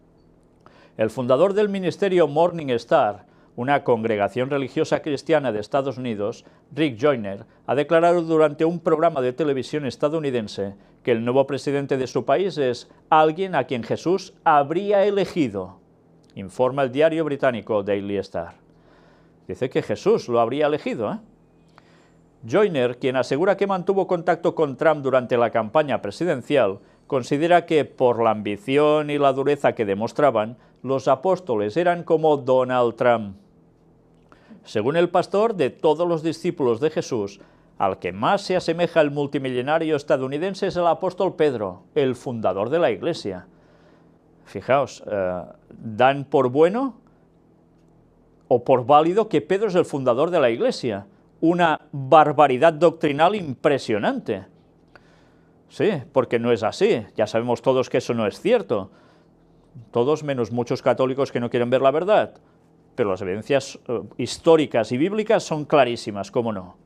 S1: El fundador del ministerio Morning Star, una congregación religiosa cristiana de Estados Unidos, Rick Joyner, ha declarado durante un programa de televisión estadounidense que el nuevo presidente de su país es alguien a quien Jesús habría elegido, informa el diario británico Daily Star. Dice que Jesús lo habría elegido, ¿eh? Joyner, quien asegura que mantuvo contacto con Trump durante la campaña presidencial, considera que por la ambición y la dureza que demostraban, los apóstoles eran como Donald Trump. Según el pastor, de todos los discípulos de Jesús, al que más se asemeja el multimillonario estadounidense es el apóstol Pedro, el fundador de la Iglesia. Fijaos, dan por bueno o por válido que Pedro es el fundador de la Iglesia. Una barbaridad doctrinal impresionante. Sí, porque no es así. Ya sabemos todos que eso no es cierto. Todos menos muchos católicos que no quieren ver la verdad. Pero las evidencias históricas y bíblicas son clarísimas, ¿cómo no?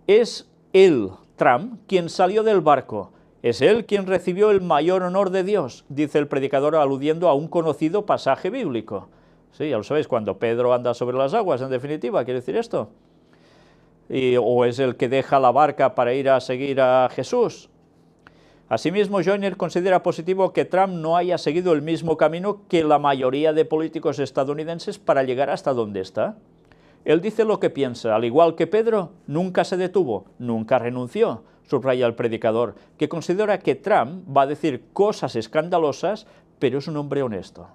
S1: Es él, Trump, quien salió del barco. Es él quien recibió el mayor honor de Dios, dice el predicador aludiendo a un conocido pasaje bíblico. Sí, ya lo sabéis, cuando Pedro anda sobre las aguas, en definitiva, ¿quiere decir esto? O es el que deja la barca para ir a seguir a Jesús. Asimismo, Joyner considera positivo que Trump no haya seguido el mismo camino que la mayoría de políticos estadounidenses para llegar hasta donde está. Él dice lo que piensa, al igual que Pedro, nunca se detuvo, nunca renunció, subraya el predicador, que considera que Trump va a decir cosas escandalosas, pero es un hombre honesto.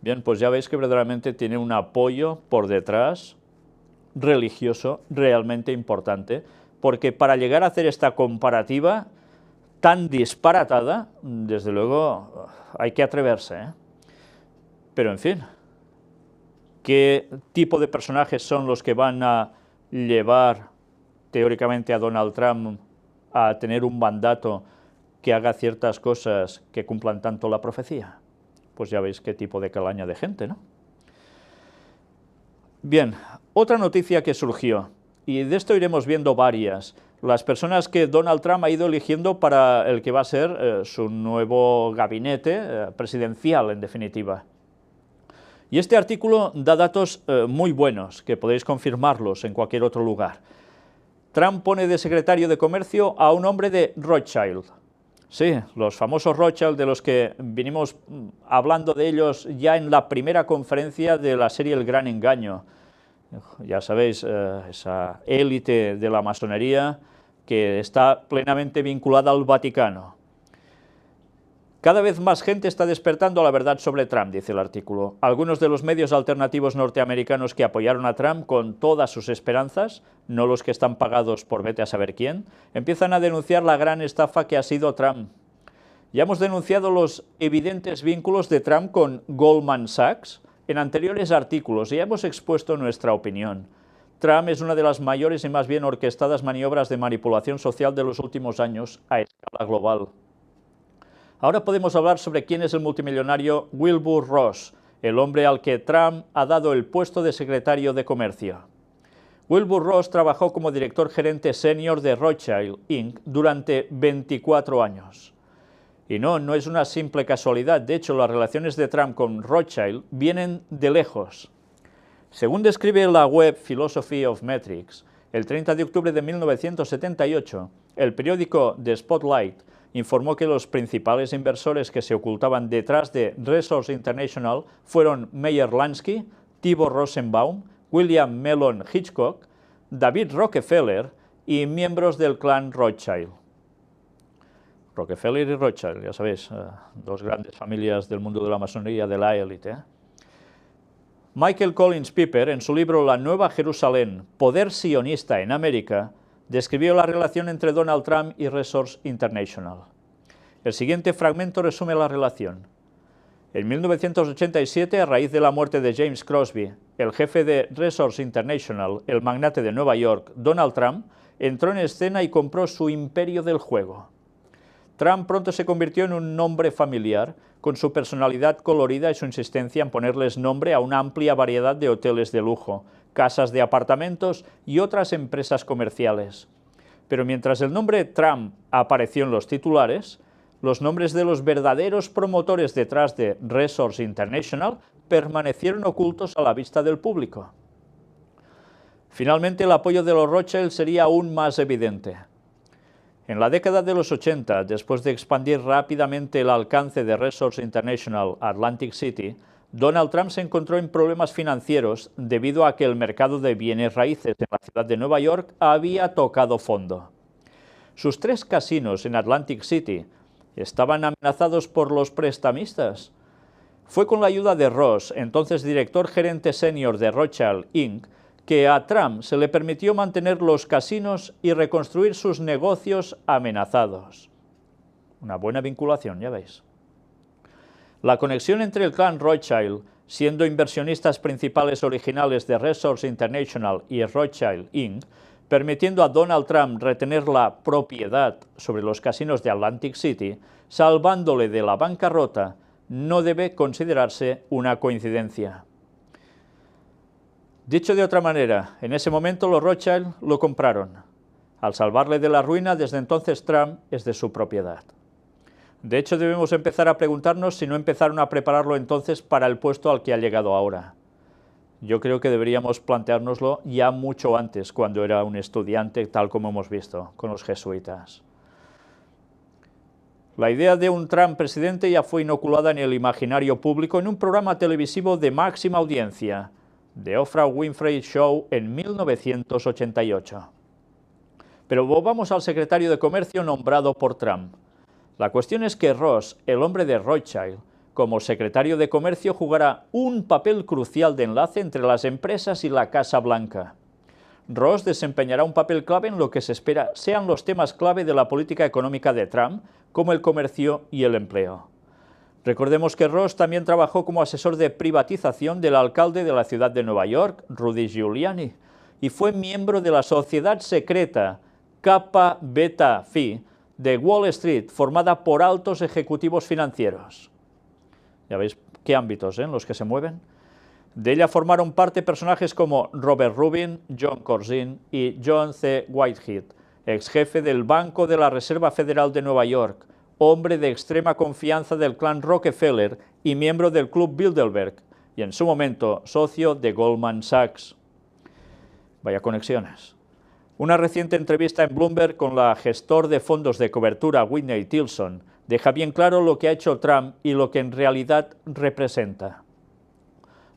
S1: Bien, pues ya veis que verdaderamente tiene un apoyo por detrás religioso realmente importante, porque para llegar a hacer esta comparativa tan disparatada, desde luego hay que atreverse, ¿eh? Pero en fin, ¿qué tipo de personajes son los que van a llevar teóricamente a Donald Trump a tener un mandato que haga ciertas cosas que cumplan tanto la profecía? Pues ya veis qué tipo de calaña de gente, ¿no? Bien, otra noticia que surgió, y de esto iremos viendo varias, las personas que Donald Trump ha ido eligiendo para el que va a ser su nuevo gabinete presidencial, en definitiva. Y este artículo da datos muy buenos, que podéis confirmarlos en cualquier otro lugar. Trump pone de secretario de Comercio a un hombre de Rothschild. Sí, los famosos Rothschild de los que vinimos hablando de ellos ya en la primera conferencia de la serie El Gran Engaño. Ya sabéis, esa élite de la masonería que está plenamente vinculada al Vaticano. Cada vez más gente está despertando a la verdad sobre Trump, dice el artículo. Algunos de los medios alternativos norteamericanos que apoyaron a Trump con todas sus esperanzas, no los que están pagados por vete a saber quién, empiezan a denunciar la gran estafa que ha sido Trump. Ya hemos denunciado los evidentes vínculos de Trump con Goldman Sachs en anteriores artículos y ya hemos expuesto nuestra opinión. Trump es una de las mayores y más bien orquestadas maniobras de manipulación social de los últimos años a escala global. Ahora podemos hablar sobre quién es el multimillonario Wilbur Ross, el hombre al que Trump ha dado el puesto de secretario de Comercio. Wilbur Ross trabajó como director gerente senior de Rothschild Inc. durante 24 años. Y no es una simple casualidad, de hecho las relaciones de Trump con Rothschild vienen de lejos. Según describe la web Philosophy of Metrics, el 30 de octubre de 1978, el periódico The Spotlight informó que los principales inversores que se ocultaban detrás de Resource International fueron Meyer Lansky, Tibor Rosenbaum, William Mellon Hitchcock, David Rockefeller y miembros del clan Rothschild. Rockefeller y Rothschild, ya sabéis, dos grandes familias del mundo de la masonería de la élite. Michael Collins Piper, en su libro La Nueva Jerusalén, Poder sionista en América, describió la relación entre Donald Trump y Resource International. El siguiente fragmento resume la relación. En 1987, a raíz de la muerte de James Crosby, el jefe de Resource International, el magnate de Nueva York, Donald Trump, entró en escena y compró su imperio del juego. Trump pronto se convirtió en un nombre familiar, con su personalidad colorida y su insistencia en ponerles nombre a una amplia variedad de hoteles de lujo, casas de apartamentos y otras empresas comerciales. Pero mientras el nombre Trump apareció en los titulares, los nombres de los verdaderos promotores detrás de Resource International permanecieron ocultos a la vista del público. Finalmente, el apoyo de los Rothschild sería aún más evidente. En la década de los 80, después de expandir rápidamente el alcance de Resource International a Atlantic City, Donald Trump se encontró en problemas financieros debido a que el mercado de bienes raíces en la ciudad de Nueva York había tocado fondo. Sus 3 casinos en Atlantic City estaban amenazados por los prestamistas. Fue con la ayuda de Ross, entonces director gerente senior de Rothschild Inc., que a Trump se le permitió mantener los casinos y reconstruir sus negocios amenazados. Una buena vinculación, ya veis. La conexión entre el clan Rothschild, siendo inversionistas principales originales de Resource International y Rothschild Inc., permitiendo a Donald Trump retener la propiedad sobre los casinos de Atlantic City, salvándole de la bancarrota, no debe considerarse una coincidencia. Dicho de otra manera, en ese momento los Rothschild lo compraron. Al salvarle de la ruina, desde entonces Trump es de su propiedad. De hecho, debemos empezar a preguntarnos si no empezaron a prepararlo entonces para el puesto al que ha llegado ahora. Yo creo que deberíamos planteárnoslo ya mucho antes, cuando era un estudiante, tal como hemos visto, con los jesuitas. La idea de un Trump presidente ya fue inoculada en el imaginario público en un programa televisivo de máxima audiencia, The Oprah Winfrey Show, en 1988. Pero volvamos al secretario de Comercio nombrado por Trump. La cuestión es que Ross, el hombre de Rothschild, como secretario de Comercio, jugará un papel crucial de enlace entre las empresas y la Casa Blanca. Ross desempeñará un papel clave en lo que se espera sean los temas clave de la política económica de Trump, como el comercio y el empleo. Recordemos que Ross también trabajó como asesor de privatización del alcalde de la ciudad de Nueva York, Rudy Giuliani, y fue miembro de la sociedad secreta Kappa Beta Phi de Wall Street, formada por altos ejecutivos financieros. Ya veis qué ámbitos en los que se mueven. De ella formaron parte personajes como Robert Rubin, John Corzine y John C. Whitehead, ex jefe del Banco de la Reserva Federal de Nueva York, hombre de extrema confianza del clan Rockefeller y miembro del Club Bilderberg, y en su momento socio de Goldman Sachs. Vaya conexiones. Una reciente entrevista en Bloomberg con la gestor de fondos de cobertura Whitney Tilson deja bien claro lo que ha hecho Trump y lo que en realidad representa.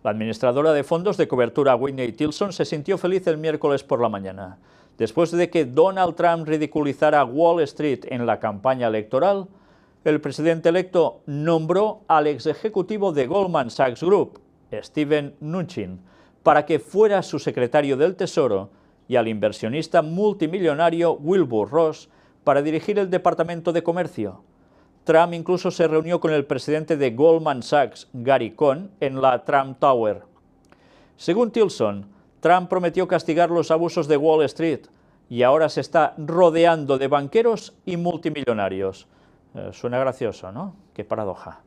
S1: La administradora de fondos de cobertura Whitney Tilson se sintió feliz el miércoles por la mañana. Después de que Donald Trump ridiculizara Wall Street en la campaña electoral, el presidente electo nombró al ex ejecutivo de Goldman Sachs Group, Steven Mnuchin, para que fuera su secretario del Tesoro, y al inversionista multimillonario Wilbur Ross para dirigir el Departamento de Comercio. Trump incluso se reunió con el presidente de Goldman Sachs, Gary Cohn, en la Trump Tower. Según Tilson, Trump prometió castigar los abusos de Wall Street y ahora se está rodeando de banqueros y multimillonarios. Suena gracioso, ¿no? Qué paradoja.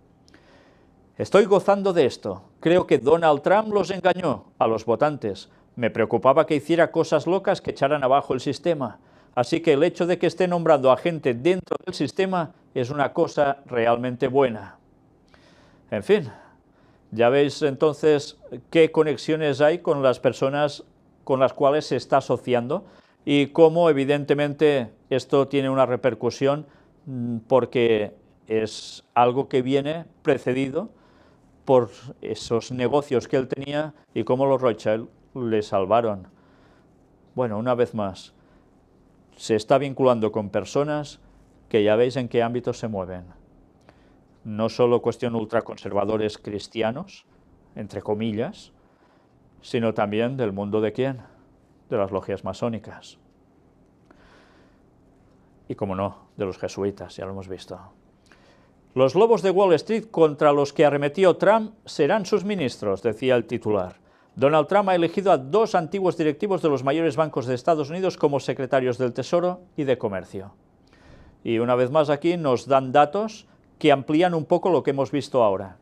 S1: Estoy gozando de esto. Creo que Donald Trump los engañó a los votantes. Me preocupaba que hiciera cosas locas que echaran abajo el sistema. Así que el hecho de que esté nombrando a gente dentro del sistema es una cosa realmente buena. En fin, ya veis entonces qué conexiones hay con las personas con las cuales se está asociando y cómo evidentemente esto tiene una repercusión porque es algo que viene precedido por esos negocios que él tenía y cómo los Rothschild le salvaron. Bueno, una vez más, se está vinculando con personas que ya veis en qué ámbitos se mueven. No solo cuestión ultraconservadores cristianos, entre comillas, sino también del mundo de quién, de las logias masónicas. Y como no, de los jesuitas, ya lo hemos visto. Los lobos de Wall Street contra los que arremetió Trump serán sus ministros, decía el titular. Donald Trump ha elegido a 2 antiguos directivos de los mayores bancos de Estados Unidos como secretarios del Tesoro y de Comercio. Y una vez más aquí nos dan datos que amplían un poco lo que hemos visto ahora.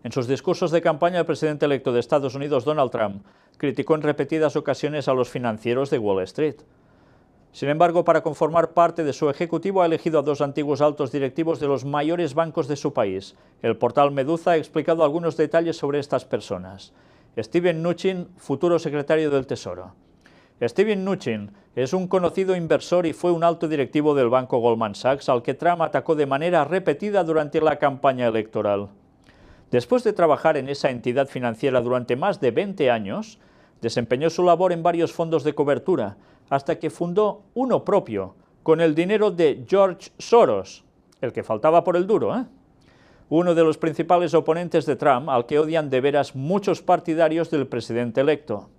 S1: En sus discursos de campaña, el presidente electo de Estados Unidos, Donald Trump, criticó en repetidas ocasiones a los financieros de Wall Street. Sin embargo, para conformar parte de su ejecutivo ha elegido a 2 antiguos altos directivos de los mayores bancos de su país. El portal Meduza ha explicado algunos detalles sobre estas personas. Steven Mnuchin, futuro secretario del Tesoro. Steven Mnuchin es un conocido inversor y fue un alto directivo del banco Goldman Sachs, al que Trump atacó de manera repetida durante la campaña electoral. Después de trabajar en esa entidad financiera durante más de 20 años, desempeñó su labor en varios fondos de cobertura, hasta que fundó uno propio, con el dinero de George Soros, el que faltaba por el duro, uno de los principales oponentes de Trump, al que odian de veras muchos partidarios del presidente electo.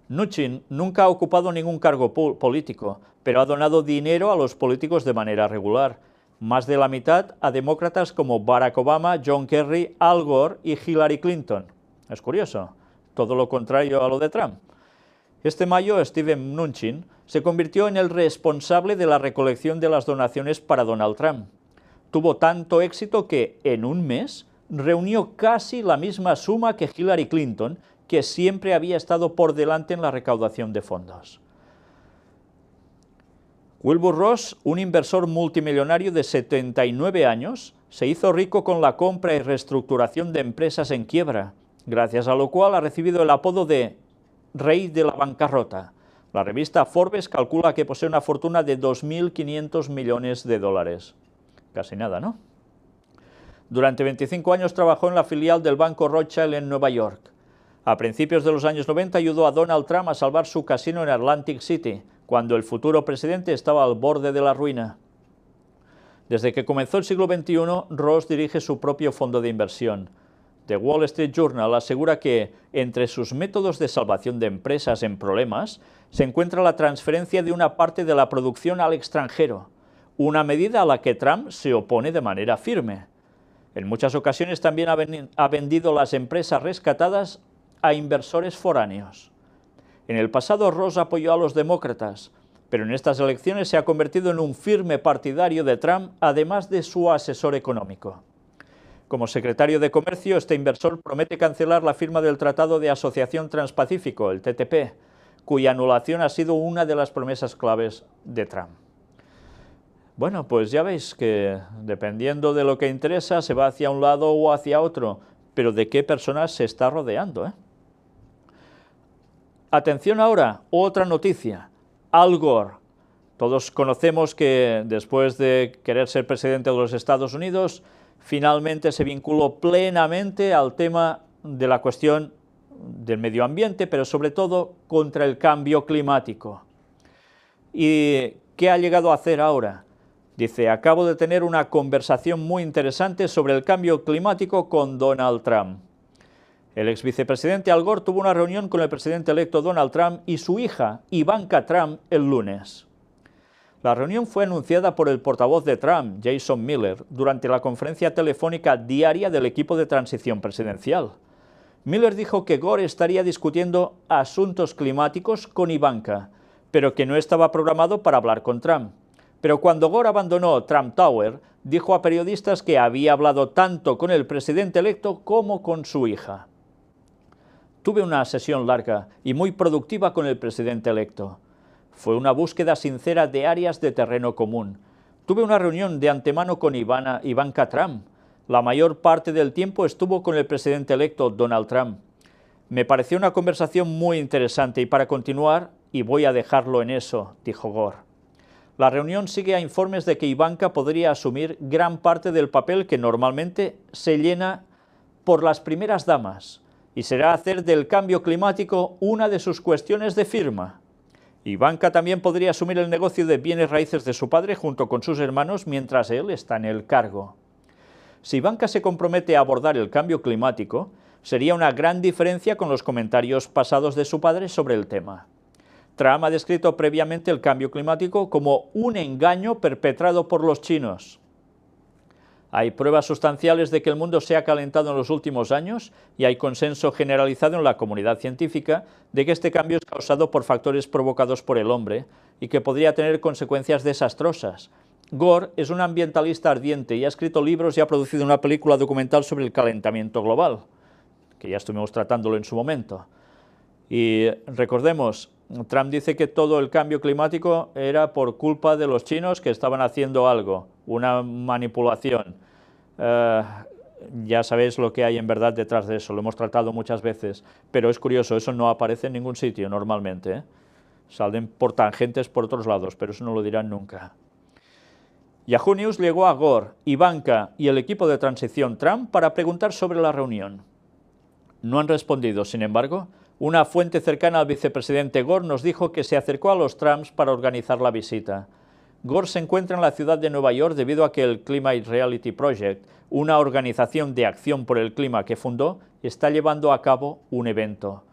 S1: Mnuchin nunca ha ocupado ningún cargo político, pero ha donado dinero a los políticos de manera regular, más de la mitad a demócratas como Barack Obama, John Kerry, Al Gore y Hillary Clinton. Es curioso, todo lo contrario a lo de Trump. Este mayo, Steven Mnuchin se convirtió en el responsable de la recolección de las donaciones para Donald Trump. Tuvo tanto éxito que, en un mes, reunió casi la misma suma que Hillary Clinton, que siempre había estado por delante en la recaudación de fondos. Wilbur Ross, un inversor multimillonario de 79 años, se hizo rico con la compra y reestructuración de empresas en quiebra, gracias a lo cual ha recibido el apodo de Rey de la Bancarrota. La revista Forbes calcula que posee una fortuna de 2.500 millones de dólares. Casi nada, ¿no? Durante 25 años trabajó en la filial del Banco Rothschild en Nueva York. A principios de los años 90 ayudó a Donald Trump a salvar su casino en Atlantic City, cuando el futuro presidente estaba al borde de la ruina. Desde que comenzó el siglo XXI, Ross dirige su propio fondo de inversión. The Wall Street Journal asegura que, entre sus métodos de salvación de empresas en problemas, se encuentra la transferencia de una parte de la producción al extranjero, una medida a la que Trump se opone de manera firme. En muchas ocasiones también ha vendido las empresas rescatadas a inversores foráneos. En el pasado Ross apoyó a los demócratas, pero en estas elecciones se ha convertido en un firme partidario de Trump, además de su asesor económico. Como secretario de Comercio, este inversor promete cancelar la firma del Tratado de Asociación Transpacífico, el TTP, cuya anulación ha sido una de las promesas claves de Trump. Bueno, pues ya veis que dependiendo de lo que interesa se va hacia un lado o hacia otro, pero de qué personas se está rodeando, Atención ahora, otra noticia. Al Gore. Todos conocemos que después de querer ser presidente de los Estados Unidos, finalmente se vinculó plenamente al tema de la cuestión del medio ambiente, pero sobre todo contra el cambio climático. ¿Y qué ha llegado a hacer ahora? Dice, acabo de tener una conversación muy interesante sobre el cambio climático con Donald Trump. El ex vicepresidente Al Gore tuvo una reunión con el presidente electo Donald Trump y su hija, Ivanka Trump, el lunes. La reunión fue anunciada por el portavoz de Trump, Jason Miller, durante la conferencia telefónica diaria del equipo de transición presidencial. Miller dijo que Gore estaría discutiendo asuntos climáticos con Ivanka, pero que no estaba programado para hablar con Trump. Pero cuando Gore abandonó Trump Tower, dijo a periodistas que había hablado tanto con el presidente electo como con su hija. Tuve una sesión larga y muy productiva con el presidente electo. Fue una búsqueda sincera de áreas de terreno común. Tuve una reunión de antemano con Ivanka Trump. La mayor parte del tiempo estuvo con el presidente electo Donald Trump. Me pareció una conversación muy interesante y para continuar, y voy a dejarlo en eso, dijo Gore. La reunión sigue a informes de que Ivanka podría asumir gran parte del papel que normalmente se llena por las primeras damas, y será hacer del cambio climático una de sus cuestiones de firma. Ivanka también podría asumir el negocio de bienes raíces de su padre junto con sus hermanos mientras él está en el cargo. Si Ivanka se compromete a abordar el cambio climático, sería una gran diferencia con los comentarios pasados de su padre sobre el tema. Trump ha descrito previamente el cambio climático como un engaño perpetrado por los chinos. Hay pruebas sustanciales de que el mundo se ha calentado en los últimos años y hay consenso generalizado en la comunidad científica de que este cambio es causado por factores provocados por el hombre y que podría tener consecuencias desastrosas. Gore es un ambientalista ardiente y ha escrito libros y ha producido una película documental sobre el calentamiento global, que ya estuvimos tratándolo en su momento. Y recordemos, Trump dice que todo el cambio climático era por culpa de los chinos que estaban haciendo algo, una manipulación. Ya sabéis lo que hay en verdad detrás de eso, lo hemos tratado muchas veces, pero es curioso, eso no aparece en ningún sitio normalmente, ¿eh? Salen por tangentes por otros lados, pero eso no lo dirán nunca. Yahoo News llegó a Gore, Ivanka y el equipo de transición Trump para preguntar sobre la reunión. No han respondido, sin embargo. Una fuente cercana al vicepresidente Gore nos dijo que se acercó a los Trumps para organizar la visita. Gore se encuentra en la ciudad de Nueva York debido a que el Climate Reality Project, una organización de acción por el clima que fundó, está llevando a cabo un evento.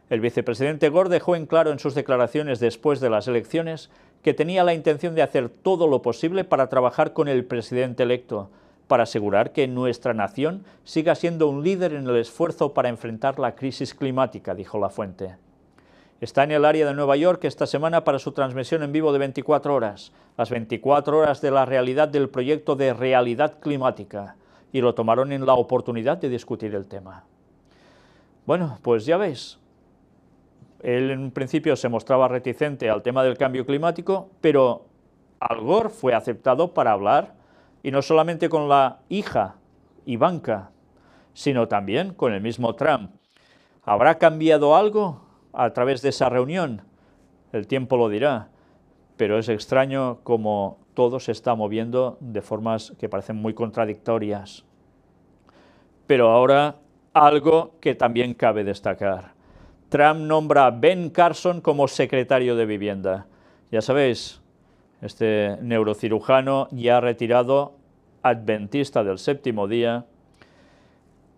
S1: El vicepresidente Gore dejó en claro en sus declaraciones después de las elecciones que tenía la intención de hacer todo lo posible para trabajar con el presidente electo, para asegurar que nuestra nación siga siendo un líder en el esfuerzo para enfrentar la crisis climática, dijo la fuente. Está en el área de Nueva York esta semana para su transmisión en vivo de 24 horas, las 24 horas de la realidad del proyecto de realidad climática, y lo tomaron en la oportunidad de discutir el tema. Bueno, pues ya veis, él en principio se mostraba reticente al tema del cambio climático, pero Al Gore fue aceptado para hablar, y no solamente con la hija, Ivanka, sino también con el mismo Trump. ¿Habrá cambiado algo a través de esa reunión? El tiempo lo dirá, pero es extraño cómo todo se está moviendo de formas que parecen muy contradictorias. Pero ahora, algo que también cabe destacar. Trump nombra a Ben Carson como secretario de Vivienda. Ya sabéis, este neurocirujano ya retirado, adventista del séptimo día,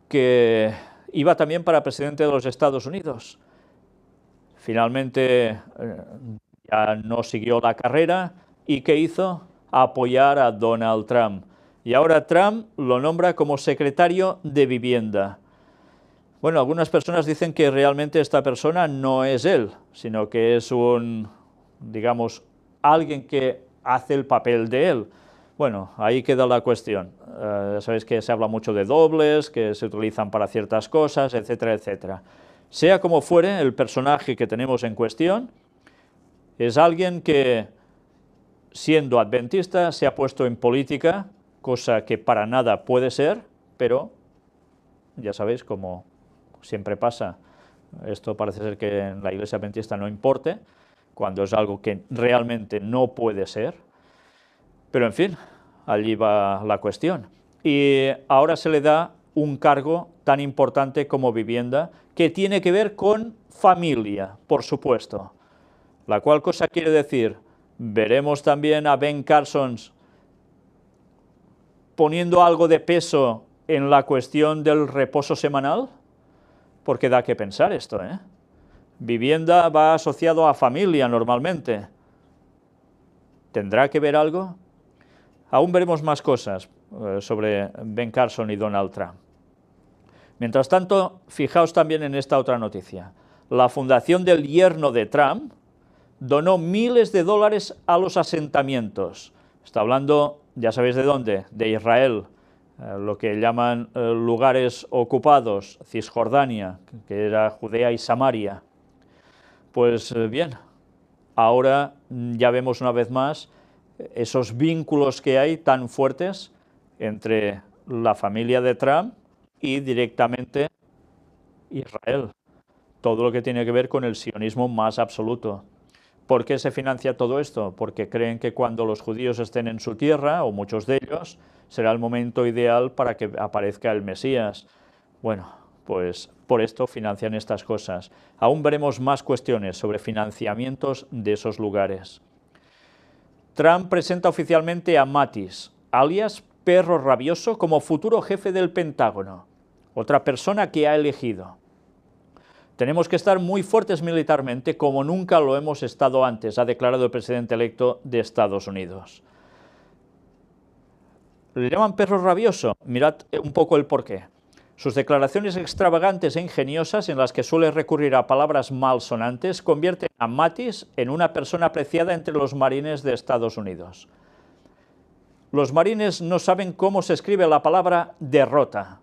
S1: que iba también para presidente de los Estados Unidos. Finalmente ya no siguió la carrera y ¿qué hizo? Apoyar a Donald Trump. Y ahora Trump lo nombra como secretario de Vivienda. Bueno, algunas personas dicen que realmente esta persona no es él, sino que es un, digamos, alguien que hace el papel de él. Bueno, ahí queda la cuestión. Sabéis que se habla mucho de dobles, que se utilizan para ciertas cosas, etcétera, etcétera. Sea como fuere, el personaje que tenemos en cuestión es alguien que, siendo adventista, se ha puesto en política, cosa que para nada puede ser, pero ya sabéis, como siempre pasa, esto parece ser que en la Iglesia adventista no importe, cuando es algo que realmente no puede ser, pero en fin, allí va la cuestión. Y ahora se le da un cargo tan importante como vivienda, que tiene que ver con familia, por supuesto. La cual cosa quiere decir, veremos también a Ben Carson poniendo algo de peso en la cuestión del reposo semanal, porque da que pensar esto, ¿eh? Vivienda va asociado a familia normalmente. ¿Tendrá que ver algo? Aún veremos más cosas sobre Ben Carson y Donald Trump. Mientras tanto, fijaos también en esta otra noticia. La fundación del yerno de Trump donó miles de dólares a los asentamientos. Está hablando, ya sabéis de dónde, de Israel, lo que llaman lugares ocupados, Cisjordania, que era Judea y Samaria. Pues bien, ahora ya vemos una vez más esos vínculos que hay tan fuertes entre la familia de Trump y directamente Israel. Todo lo que tiene que ver con el sionismo más absoluto. ¿Por qué se financia todo esto? Porque creen que cuando los judíos estén en su tierra, o muchos de ellos, será el momento ideal para que aparezca el Mesías. Bueno, pues por esto financian estas cosas. Aún veremos más cuestiones sobre financiamientos de esos lugares. Trump presenta oficialmente a Mattis, alias Perro Rabioso, como futuro jefe del Pentágono, otra persona que ha elegido. Tenemos que estar muy fuertes militarmente como nunca lo hemos estado antes, ha declarado el presidente electo de Estados Unidos. Le llaman perro rabioso. Mirad un poco el porqué. Sus declaraciones extravagantes e ingeniosas, en las que suele recurrir a palabras malsonantes, convierten a Mattis en una persona apreciada entre los marines de Estados Unidos. Los marines no saben cómo se escribe la palabra derrota.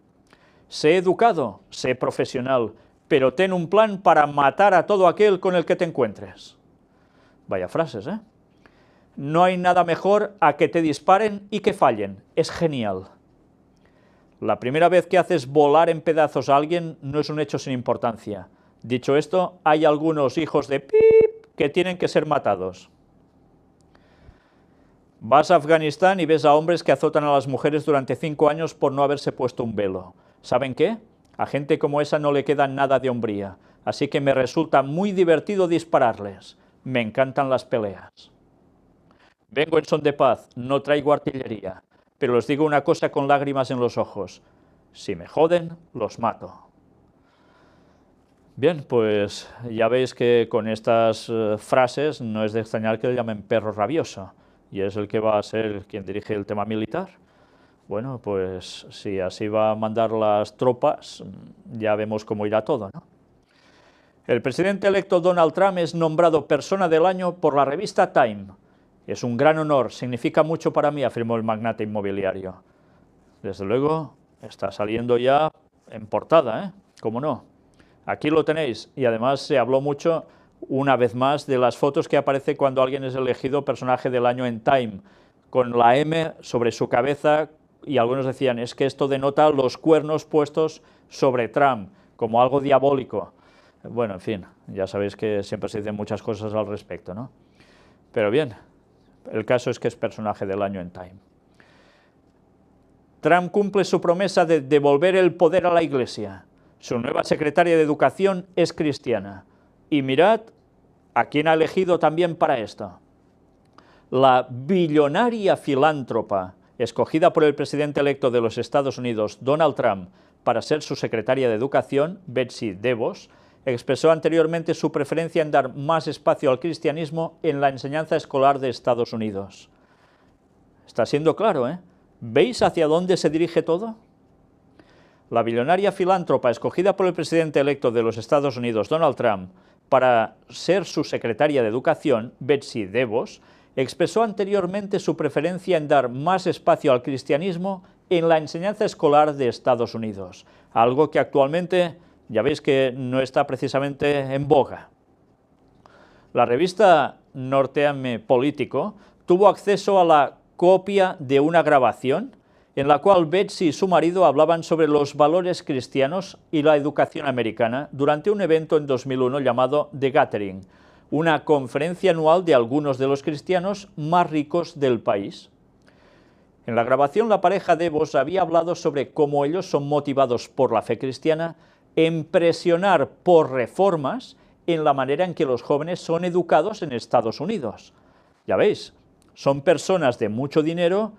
S1: Sé educado, sé profesional, pero ten un plan para matar a todo aquel con el que te encuentres. Vaya frases, ¿eh? No hay nada mejor a que te disparen y que fallen. Es genial. La primera vez que haces volar en pedazos a alguien no es un hecho sin importancia. Dicho esto, hay algunos hijos de pip que tienen que ser matados. Vas a Afganistán y ves a hombres que azotan a las mujeres durante 5 años por no haberse puesto un velo. ¿Saben qué? A gente como esa no le queda nada de hombría, así que me resulta muy divertido dispararles. Me encantan las peleas. Vengo en son de paz, no traigo artillería, pero les digo una cosa con lágrimas en los ojos. Si me joden, los mato. Bien, pues ya veis que con estas frases no es de extrañar que le llamen perro rabioso, y es el que va a ser quien dirige el tema militar. Bueno, pues si así va a mandar las tropas, ya vemos cómo irá todo, ¿no? El presidente electo Donald Trump es nombrado Persona del Año por la revista Time. Es un gran honor, significa mucho para mí, afirmó el magnate inmobiliario. Desde luego, está saliendo ya en portada, ¿eh? ¿Cómo no? Aquí lo tenéis, y además se habló mucho, una vez más, de las fotos que aparece cuando alguien es elegido personaje del año en Time, con la M sobre su cabeza, y algunos decían, es que esto denota los cuernos puestos sobre Trump, como algo diabólico. Bueno, en fin, ya sabéis que siempre se dicen muchas cosas al respecto, ¿no? Pero bien, el caso es que es personaje del año en Time. Trump cumple su promesa de devolver el poder a la Iglesia. Su nueva secretaria de Educación es cristiana. Y mirad a quién ha elegido también para esto. La billonaria filántropa escogida por el presidente electo de los Estados Unidos, Donald Trump, para ser su secretaria de Educación, Betsy DeVos, expresó anteriormente su preferencia en dar más espacio al cristianismo en la enseñanza escolar de Estados Unidos. Está siendo claro, ¿eh? ¿Veis hacia dónde se dirige todo? La billonaria filántropa escogida por el presidente electo de los Estados Unidos, Donald Trump, para ser su secretaria de Educación, Betsy DeVos, expresó anteriormente su preferencia en dar más espacio al cristianismo en la enseñanza escolar de Estados Unidos, algo que actualmente ya veis que no está precisamente en boga. La revista Norteame Político tuvo acceso a la copia de una grabación en la cual Betsy y su marido hablaban sobre los valores cristianos y la educación americana durante un evento en 2001 llamado The Gathering, una conferencia anual de algunos de los cristianos más ricos del país. En la grabación la pareja DeVos había hablado sobre cómo ellos son motivados por la fe cristiana en presionar por reformas en la manera en que los jóvenes son educados en Estados Unidos. Ya veis, son personas de mucho dinero,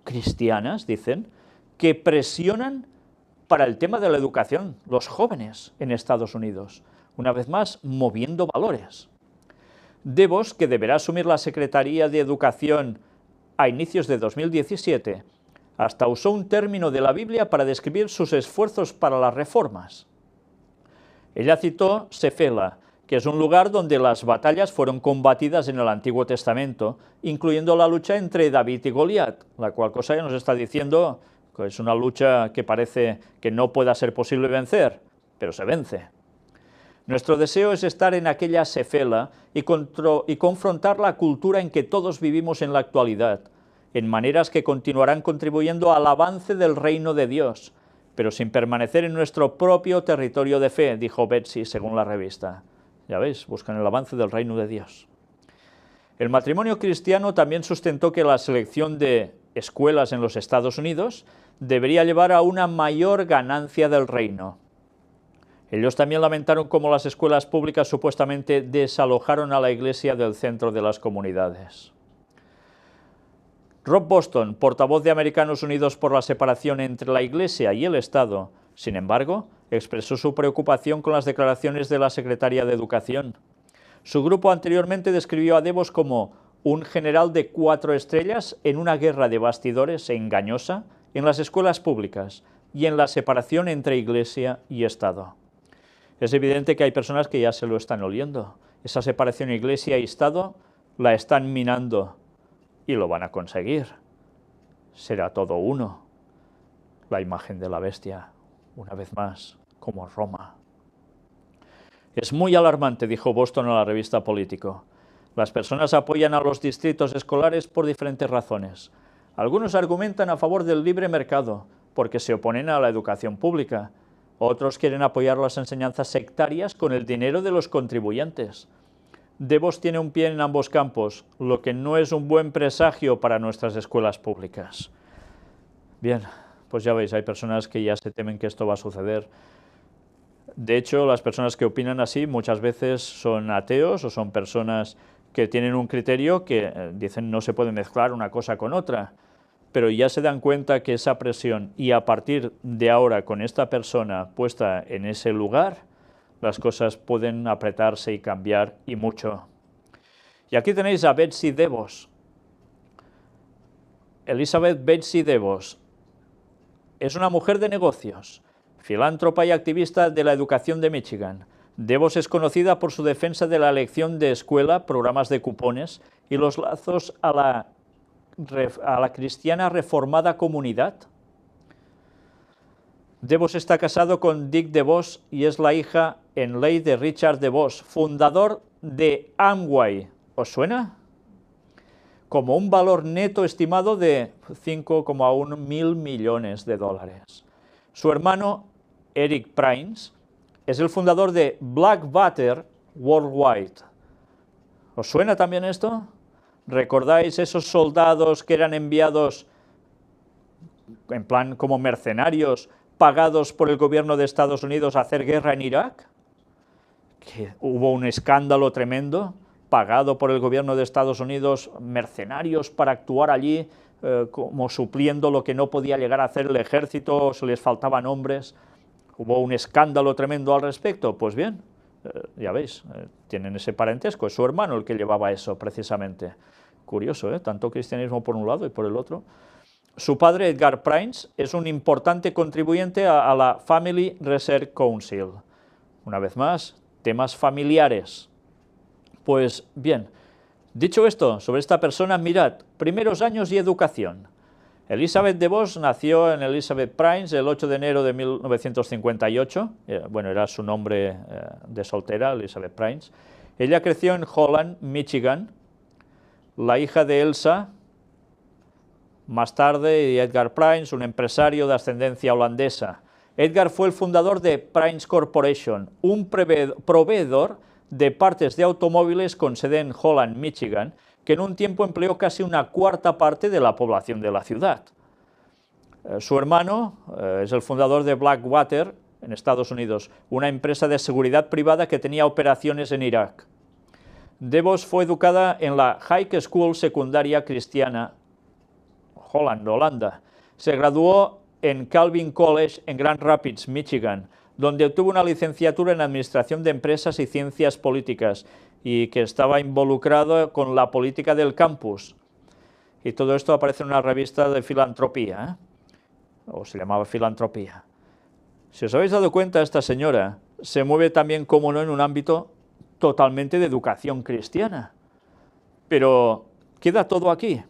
S1: cristianas, dicen, que presionan para el tema de la educación, los jóvenes en Estados Unidos, una vez más moviendo valores. DeVos, que deberá asumir la Secretaría de Educación a inicios de 2017, hasta usó un término de la Biblia para describir sus esfuerzos para las reformas. Ella citó Sefela, que es un lugar donde las batallas fueron combatidas en el Antiguo Testamento, incluyendo la lucha entre David y Goliat, la cual cosa ya nos está diciendo que es una lucha que parece que no pueda ser posible vencer, pero se vence. Nuestro deseo es estar en aquella Sefela y confrontar la cultura en que todos vivimos en la actualidad, en maneras que continuarán contribuyendo al avance del reino de Dios, pero sin permanecer en nuestro propio territorio de fe, dijo Betsy, según la revista. Ya veis, buscan el avance del reino de Dios. El matrimonio cristiano también sustentó que la selección de escuelas en los Estados Unidos debería llevar a una mayor ganancia del reino. Ellos también lamentaron cómo las escuelas públicas supuestamente desalojaron a la iglesia del centro de las comunidades. Rob Boston, portavoz de Americanos Unidos por la separación entre la Iglesia y el Estado, sin embargo, expresó su preocupación con las declaraciones de la secretaria de Educación. Su grupo anteriormente describió a DeVos como un general de 4 estrellas en una guerra de bastidores engañosa en las escuelas públicas y en la separación entre Iglesia y Estado. Es evidente que hay personas que ya se lo están oliendo. Esa separación Iglesia y Estado la están minando y lo van a conseguir. Será todo uno. La imagen de la bestia, una vez más, como Roma. Es muy alarmante, dijo Boston a la revista Político. Las personas apoyan a los distritos escolares por diferentes razones. Algunos argumentan a favor del libre mercado, porque se oponen a la educación pública. Otros quieren apoyar las enseñanzas sectarias con el dinero de los contribuyentes. Devos tiene un pie en ambos campos, lo que no es un buen presagio para nuestras escuelas públicas. Bien, pues ya veis, hay personas que ya se temen que esto va a suceder. De hecho, las personas que opinan así muchas veces son ateos o son personas que tienen un criterio que dicen no se puede mezclar una cosa con otra, pero ya se dan cuenta que esa presión y a partir de ahora con esta persona puesta en ese lugar, las cosas pueden apretarse y cambiar y mucho. Y aquí tenéis a Betsy DeVos. Elizabeth Betsy DeVos es una mujer de negocios, filántropa y activista de la educación de Michigan. DeVos es conocida por su defensa de la elección de escuela, programas de cupones y los lazos a la cristiana reformada comunidad. DeVos está casado con Dick DeVos y es la hija en ley de Richard DeVos, fundador de Amway. ¿Os suena? Como un valor neto estimado de 5,1 mil millones de dólares. Su hermano, Eric Prince, es el fundador de Blackwater Worldwide. ¿Os suena también esto? ¿Recordáis esos soldados que eran enviados en plan como mercenarios, pagados por el gobierno de Estados Unidos a hacer guerra en Irak? Que hubo un escándalo tremendo, pagado por el gobierno de Estados Unidos, mercenarios para actuar allí, como supliendo lo que no podía llegar a hacer el ejército, se les faltaban hombres. Hubo un escándalo tremendo al respecto. Pues bien, ya veis, tienen ese parentesco, es su hermano el que llevaba eso precisamente. Curioso, tanto cristianismo por un lado y por el otro. Su padre, Edgar Prince, es un importante contribuyente a la Family Research Council. Una vez más, temas familiares. Pues bien, dicho esto, sobre esta persona, mirad, primeros años y educación. Elizabeth DeVos nació en Elizabeth Prince el 8 de enero de 1958, bueno, era su nombre de soltera, Elizabeth Prince. Ella creció en Holland, Michigan, la hija de Elsa, más tarde, y Edgar Prince, un empresario de ascendencia holandesa. Edgar fue el fundador de Prince Corporation, un proveedor de partes de automóviles con sede en Holland, Michigan, que en un tiempo empleó casi una cuarta parte de la población de la ciudad. Su hermano es el fundador de Blackwater, en Estados Unidos, una empresa de seguridad privada que tenía operaciones en Irak. DeVos fue educada en la High School secundaria cristiana, Holland, Holanda. Se graduó en Calvin College en Grand Rapids, Michigan, donde obtuvo una licenciatura en Administración de Empresas y Ciencias Políticas, y que estaba involucrado con la política del campus. Y todo esto aparece en una revista de filantropía, o se llamaba Filantropía. Si os habéis dado cuenta, esta señora se mueve también, como no, en un ámbito totalmente de educación cristiana. Pero queda todo aquí.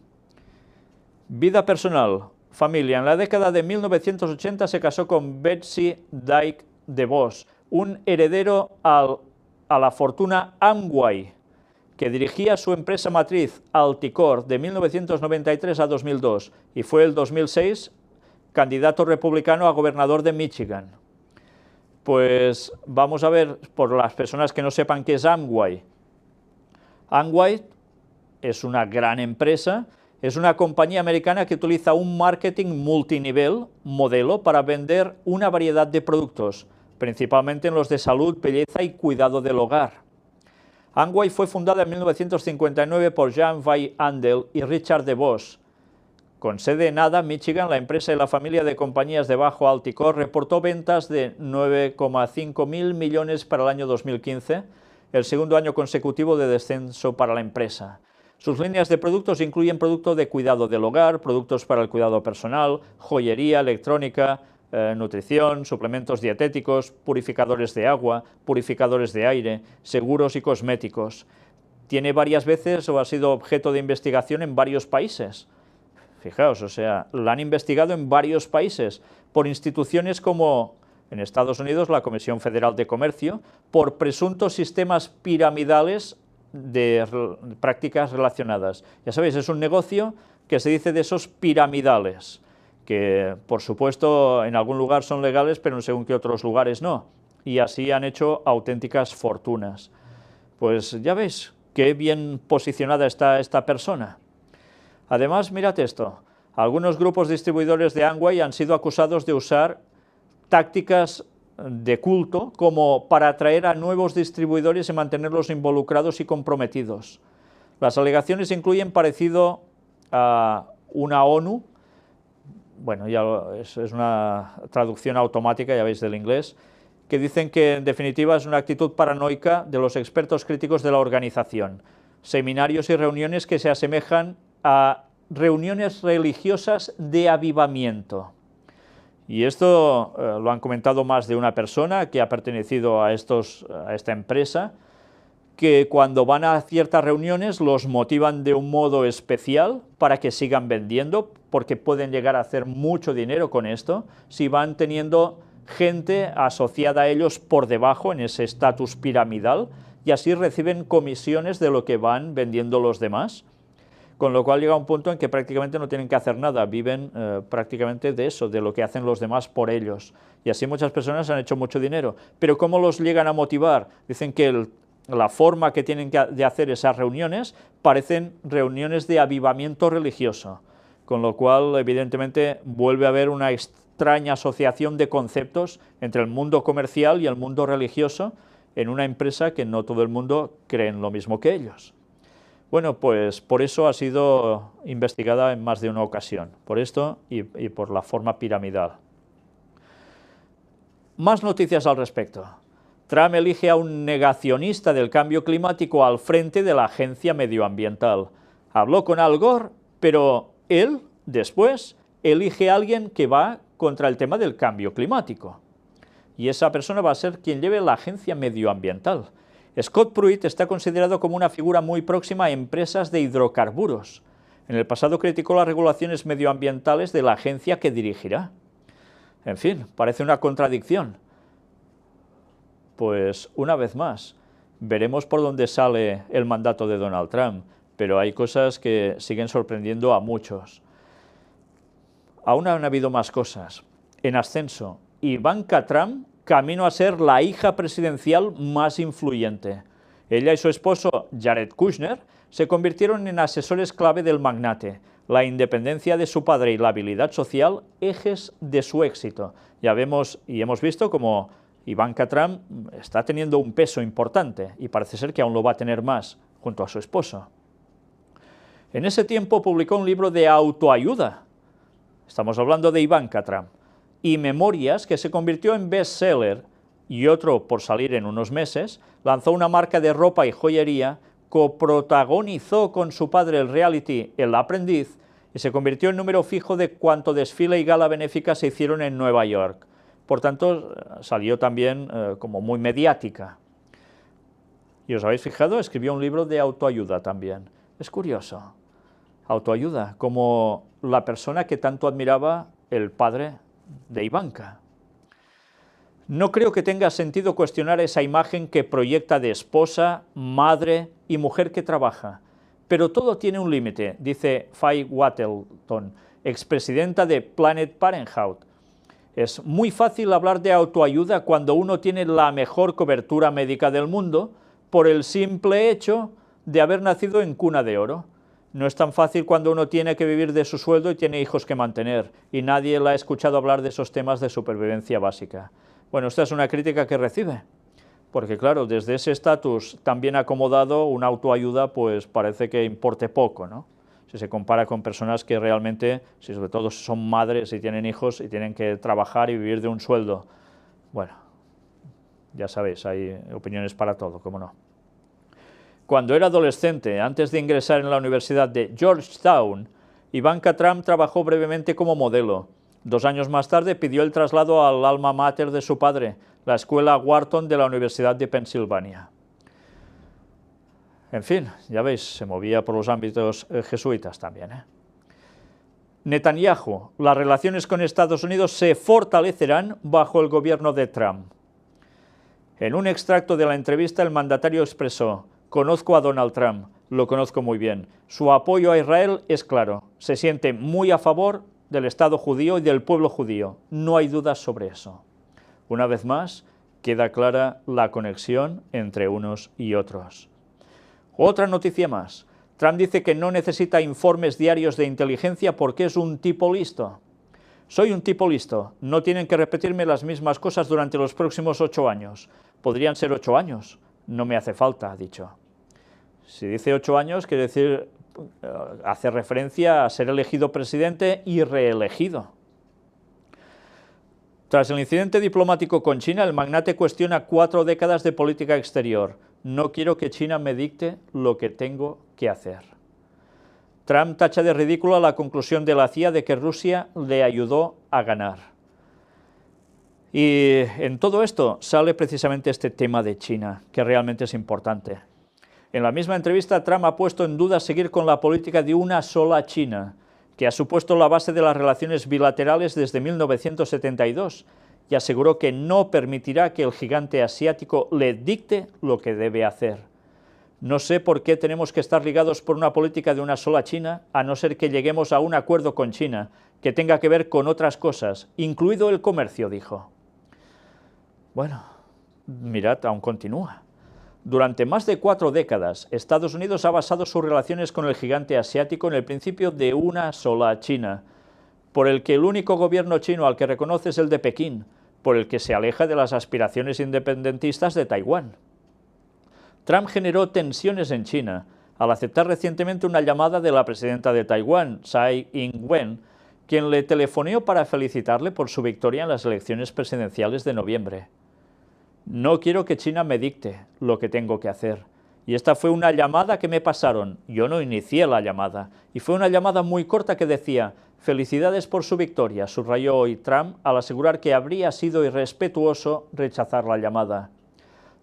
S1: Vida personal, familia. En la década de 1980 se casó con Betsy Dyke DeVos, un heredero a la fortuna Amway, que dirigía su empresa matriz Alticor de 1993 a 2002 y fue el 2006 candidato republicano a gobernador de Michigan. Pues vamos a ver, por las personas que no sepan qué es Amway. Amway es una gran empresa, es una compañía americana que utiliza un marketing multinivel modelo para vender una variedad de productos, principalmente en los de salud, belleza y cuidado del hogar. Amway fue fundada en 1959 por Jan Van Andel y Richard DeVos. Con sede en Ada, Michigan, la empresa y la familia de compañías de bajo Alticor reportó ventas de 9,5 mil millones para el año 2015, el segundo año consecutivo de descenso para la empresa. Sus líneas de productos incluyen productos de cuidado del hogar, productos para el cuidado personal, joyería, electrónica, nutrición, suplementos dietéticos, purificadores de agua, purificadores de aire, seguros y cosméticos. Tiene varias veces o ha sido objeto de investigación en varios países. Fijaos, o sea, la han investigado en varios países por instituciones como en Estados Unidos la Comisión Federal de Comercio, por presuntos sistemas piramidales de prácticas relacionadas. Ya sabéis, es un negocio que se dice de esos piramidales, que por supuesto en algún lugar son legales, pero según que otros lugares no, y así han hecho auténticas fortunas. Pues ya veis qué bien posicionada está esta persona. Además, mirad esto, algunos grupos distribuidores de Amway han sido acusados de usar tácticas de culto como para atraer a nuevos distribuidores y mantenerlos involucrados y comprometidos. Las alegaciones incluyen parecido a una ONU, bueno, ya es una traducción automática, ya veis, del inglés, que dicen que en definitiva es una actitud paranoica de los expertos críticos de la organización. Seminarios y reuniones que se asemejan a reuniones religiosas de avivamiento. Y esto lo han comentado más de una persona que ha pertenecido a esta empresa, que cuando van a ciertas reuniones los motivan de un modo especial para que sigan vendiendo, porque pueden llegar a hacer mucho dinero con esto, si van teniendo gente asociada a ellos por debajo en ese estatus piramidal, y así reciben comisiones de lo que van vendiendo los demás. Con lo cual llega un punto en que prácticamente no tienen que hacer nada, viven prácticamente de eso, de lo que hacen los demás por ellos. Y así muchas personas han hecho mucho dinero. Pero ¿cómo los llegan a motivar? Dicen que la forma que tienen de hacer esas reuniones parecen reuniones de avivamiento religioso. Con lo cual, evidentemente, vuelve a haber una extraña asociación de conceptos entre el mundo comercial y el mundo religioso en una empresa que no todo el mundo cree en lo mismo que ellos. Bueno, pues por eso ha sido investigada en más de una ocasión, por esto y por la forma piramidal. Más noticias al respecto. Trump elige a un negacionista del cambio climático al frente de la agencia medioambiental. Habló con Al Gore, pero él, después, elige a alguien que va contra el tema del cambio climático. Y esa persona va a ser quien lleve la agencia medioambiental. Scott Pruitt está considerado como una figura muy próxima a empresas de hidrocarburos. En el pasado criticó las regulaciones medioambientales de la agencia que dirigirá. En fin, parece una contradicción. Pues una vez más, veremos por dónde sale el mandato de Donald Trump, pero hay cosas que siguen sorprendiendo a muchos. Aún han habido más cosas. En ascenso, Ivanka Trump camino a ser la hija presidencial más influyente. Ella y su esposo, Jared Kushner, se convirtieron en asesores clave del magnate. La independencia de su padre y la habilidad social, ejes de su éxito. Ya vemos y hemos visto cómo Ivanka Trump está teniendo un peso importante y parece ser que aún lo va a tener más junto a su esposo. En ese tiempo publicó un libro de autoayuda. Estamos hablando de Ivanka Trump. Y Memorias, que se convirtió en bestseller, y otro por salir en unos meses, lanzó una marca de ropa y joyería, coprotagonizó con su padre el reality El Aprendiz y se convirtió en número fijo de cuanto desfile y gala benéfica se hicieron en Nueva York. Por tanto, salió también como muy mediática. Y os habéis fijado, escribió un libro de autoayuda también. Es curioso. Autoayuda, como la persona que tanto admiraba el padre de Ivanka. No creo que tenga sentido cuestionar esa imagen que proyecta de esposa, madre y mujer que trabaja. Pero todo tiene un límite, dice Faye Wattleton, expresidenta de Planned Parenthood. Es muy fácil hablar de autoayuda cuando uno tiene la mejor cobertura médica del mundo por el simple hecho de haber nacido en cuna de oro. No es tan fácil cuando uno tiene que vivir de su sueldo y tiene hijos que mantener, y nadie la ha escuchado hablar de esos temas de supervivencia básica. Bueno, esta es una crítica que recibe, porque claro, desde ese estatus tan bien acomodado, una autoayuda pues parece que importe poco, ¿no? Si se compara con personas que realmente, si sobre todo son madres y tienen hijos y tienen que trabajar y vivir de un sueldo. Bueno, ya sabéis, hay opiniones para todo, ¿cómo no? Cuando era adolescente, antes de ingresar en la Universidad de Georgetown, Ivanka Trump trabajó brevemente como modelo. 2 años más tarde pidió el traslado al alma mater de su padre, la escuela Wharton de la Universidad de Pensilvania. En fin, ya veis, se movía por los ámbitos jesuitas también. Netanyahu: las relaciones con Estados Unidos se fortalecerán bajo el gobierno de Trump. En un extracto de la entrevista, el mandatario expresó: conozco a Donald Trump, lo conozco muy bien. Su apoyo a Israel es claro, se siente muy a favor del Estado judío y del pueblo judío, no hay dudas sobre eso. Una vez más, queda clara la conexión entre unos y otros. Otra noticia más. Trump dice que no necesita informes diarios de inteligencia porque es un tipo listo. Soy un tipo listo, no tienen que repetirme las mismas cosas durante los próximos 8 años. Podrían ser 8 años, no me hace falta, ha dicho. Si dice 8 años, quiere decir, hace referencia a ser elegido presidente y reelegido. Tras el incidente diplomático con China, el magnate cuestiona 4 décadas de política exterior. No quiero que China me dicte lo que tengo que hacer. Trump tacha de ridícula la conclusión de la CIA de que Rusia le ayudó a ganar. Y en todo esto sale precisamente este tema de China, que realmente es importante. En la misma entrevista, Trump ha puesto en duda seguir con la política de una sola China, que ha supuesto la base de las relaciones bilaterales desde 1972, y aseguró que no permitirá que el gigante asiático le dicte lo que debe hacer. No sé por qué tenemos que estar ligados por una política de una sola China, a no ser que lleguemos a un acuerdo con China, que tenga que ver con otras cosas, incluido el comercio, dijo. Bueno, mirad, aún continúa. Durante más de 4 décadas, Estados Unidos ha basado sus relaciones con el gigante asiático en el principio de una sola China, por el que el único gobierno chino al que reconoce es el de Pekín, por el que se aleja de las aspiraciones independentistas de Taiwán. Trump generó tensiones en China al aceptar recientemente una llamada de la presidenta de Taiwán, Tsai Ing-wen, quien le telefoneó para felicitarle por su victoria en las elecciones presidenciales de noviembre. No quiero que China me dicte lo que tengo que hacer. Y esta fue una llamada que me pasaron. Yo no inicié la llamada. Y fue una llamada muy corta que decía: felicidades por su victoria, subrayó hoy Trump al asegurar que habría sido irrespetuoso rechazar la llamada.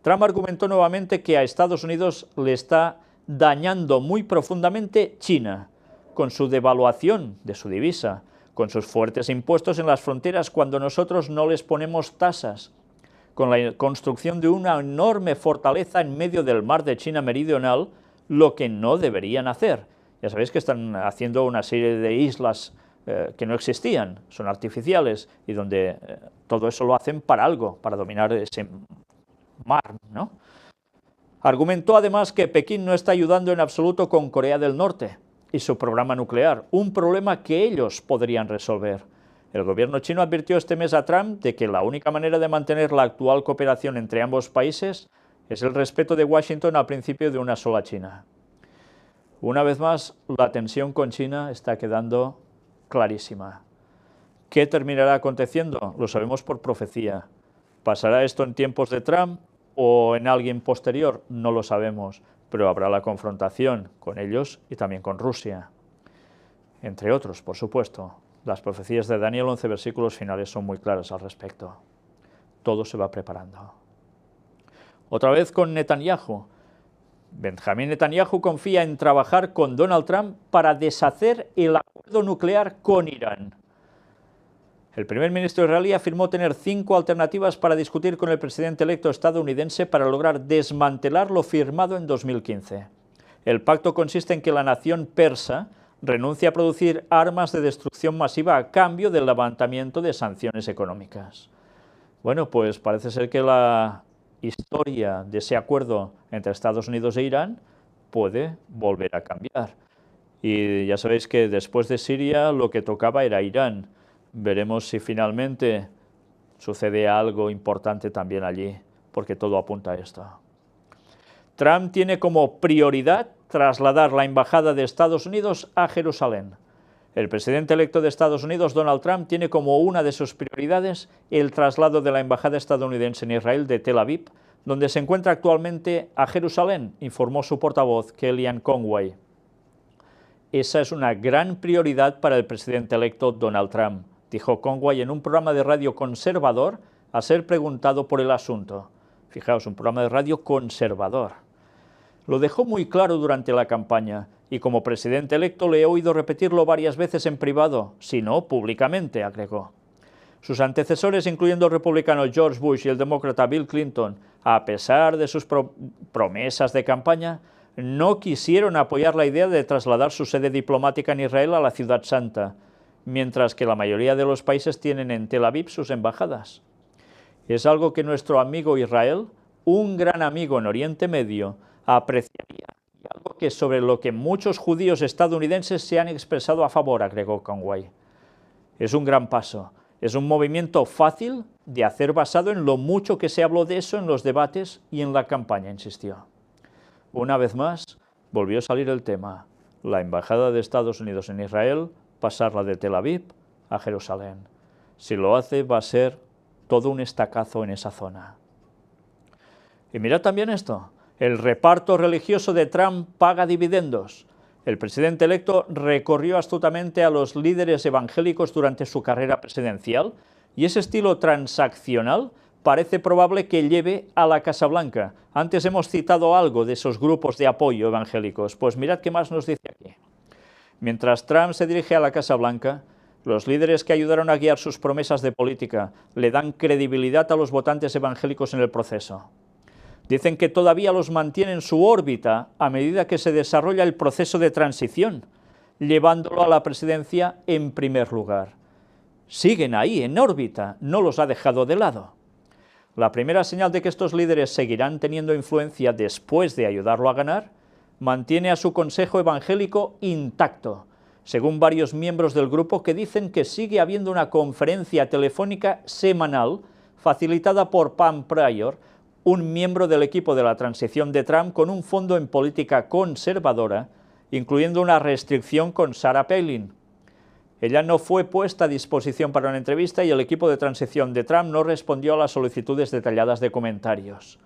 S1: Trump argumentó nuevamente que a Estados Unidos le está dañando muy profundamente China, con su devaluación de su divisa, con sus fuertes impuestos en las fronteras cuando nosotros no les ponemos tasas, con la construcción de una enorme fortaleza en medio del mar de China Meridional, lo que no deberían hacer. Ya sabéis que están haciendo una serie de islas que no existían, son artificiales, y donde todo eso lo hacen para algo, para dominar ese mar, ¿no? Argumentó además que Pekín no está ayudando en absoluto con Corea del Norte y su programa nuclear, un problema que ellos podrían resolver. El gobierno chino advirtió este mes a Trump de que la única manera de mantener la actual cooperación entre ambos países es el respeto de Washington al principio de una sola China. Una vez más, la tensión con China está quedando clarísima. ¿Qué terminará aconteciendo? Lo sabemos por profecía. ¿Pasará esto en tiempos de Trump o en alguien posterior? No lo sabemos, pero habrá la confrontación con ellos y también con Rusia. Entre otros, por supuesto. Las profecías de Daniel 11 versículos finales son muy claras al respecto. Todo se va preparando. Otra vez con Netanyahu. Benjamín Netanyahu confía en trabajar con Donald Trump para deshacer el acuerdo nuclear con Irán. El primer ministro israelí afirmó tener 5 alternativas para discutir con el presidente electo estadounidense para lograr desmantelar lo firmado en 2015. El pacto consiste en que la nación persa renuncia a producir armas de destrucción masiva a cambio del levantamiento de sanciones económicas. Bueno, pues parece ser que la historia de ese acuerdo entre Estados Unidos e Irán puede volver a cambiar. Y ya sabéis que después de Siria lo que tocaba era Irán. Veremos si finalmente sucede algo importante también allí, porque todo apunta a esto. Trump tiene como prioridad trasladar la embajada de Estados Unidos a Jerusalén. El presidente electo de Estados Unidos, Donald Trump, tiene como una de sus prioridades el traslado de la embajada estadounidense en Israel de Tel Aviv, donde se encuentra actualmente a Jerusalén, informó su portavoz, Kellyanne Conway. Esa es una gran prioridad para el presidente electo Donald Trump, dijo Conway en un programa de radio conservador al ser preguntado por el asunto. Fijaos, un programa de radio conservador. Lo dejó muy claro durante la campaña, y como presidente electo le he oído repetirlo varias veces en privado, si no públicamente, agregó. Sus antecesores, incluyendo el republicano George Bush y el demócrata Bill Clinton, a pesar de sus promesas de campaña, no quisieron apoyar la idea de trasladar su sede diplomática en Israel a la Ciudad Santa, mientras que la mayoría de los países tienen en Tel Aviv sus embajadas. Es algo que nuestro amigo Israel, un gran amigo en Oriente Medio, apreciaría, y algo que sobre lo que muchos judíos estadounidenses se han expresado a favor, agregó Conway. Es un gran paso, es un movimiento fácil de hacer basado en lo mucho que se habló de eso en los debates y en la campaña, insistió. Una vez más, volvió a salir el tema, la embajada de Estados Unidos en Israel, pasarla de Tel Aviv a Jerusalén. Si lo hace, va a ser todo un estacazo en esa zona. Y mirad también esto, el reparto religioso de Trump paga dividendos. El presidente electo recorrió astutamente a los líderes evangélicos durante su carrera presidencial y ese estilo transaccional parece probable que lleve a la Casa Blanca. Antes hemos citado algo de esos grupos de apoyo evangélicos, pues mirad qué más nos dice aquí. Mientras Trump se dirige a la Casa Blanca, los líderes que ayudaron a guiar sus promesas de política le dan credibilidad a los votantes evangélicos en el proceso. Dicen que todavía los mantiene en su órbita a medida que se desarrolla el proceso de transición, llevándolo a la presidencia en primer lugar. Siguen ahí, en órbita, no los ha dejado de lado. La primera señal de que estos líderes seguirán teniendo influencia después de ayudarlo a ganar, mantiene a su consejo evangélico intacto, según varios miembros del grupo que dicen que sigue habiendo una conferencia telefónica semanal facilitada por Pam Pryor, un miembro del equipo de la transición de Trump con un fondo en política conservadora, incluyendo una restricción con Sarah Palin. Ella no fue puesta a disposición para una entrevista y el equipo de transición de Trump no respondió a las solicitudes detalladas de comentarios.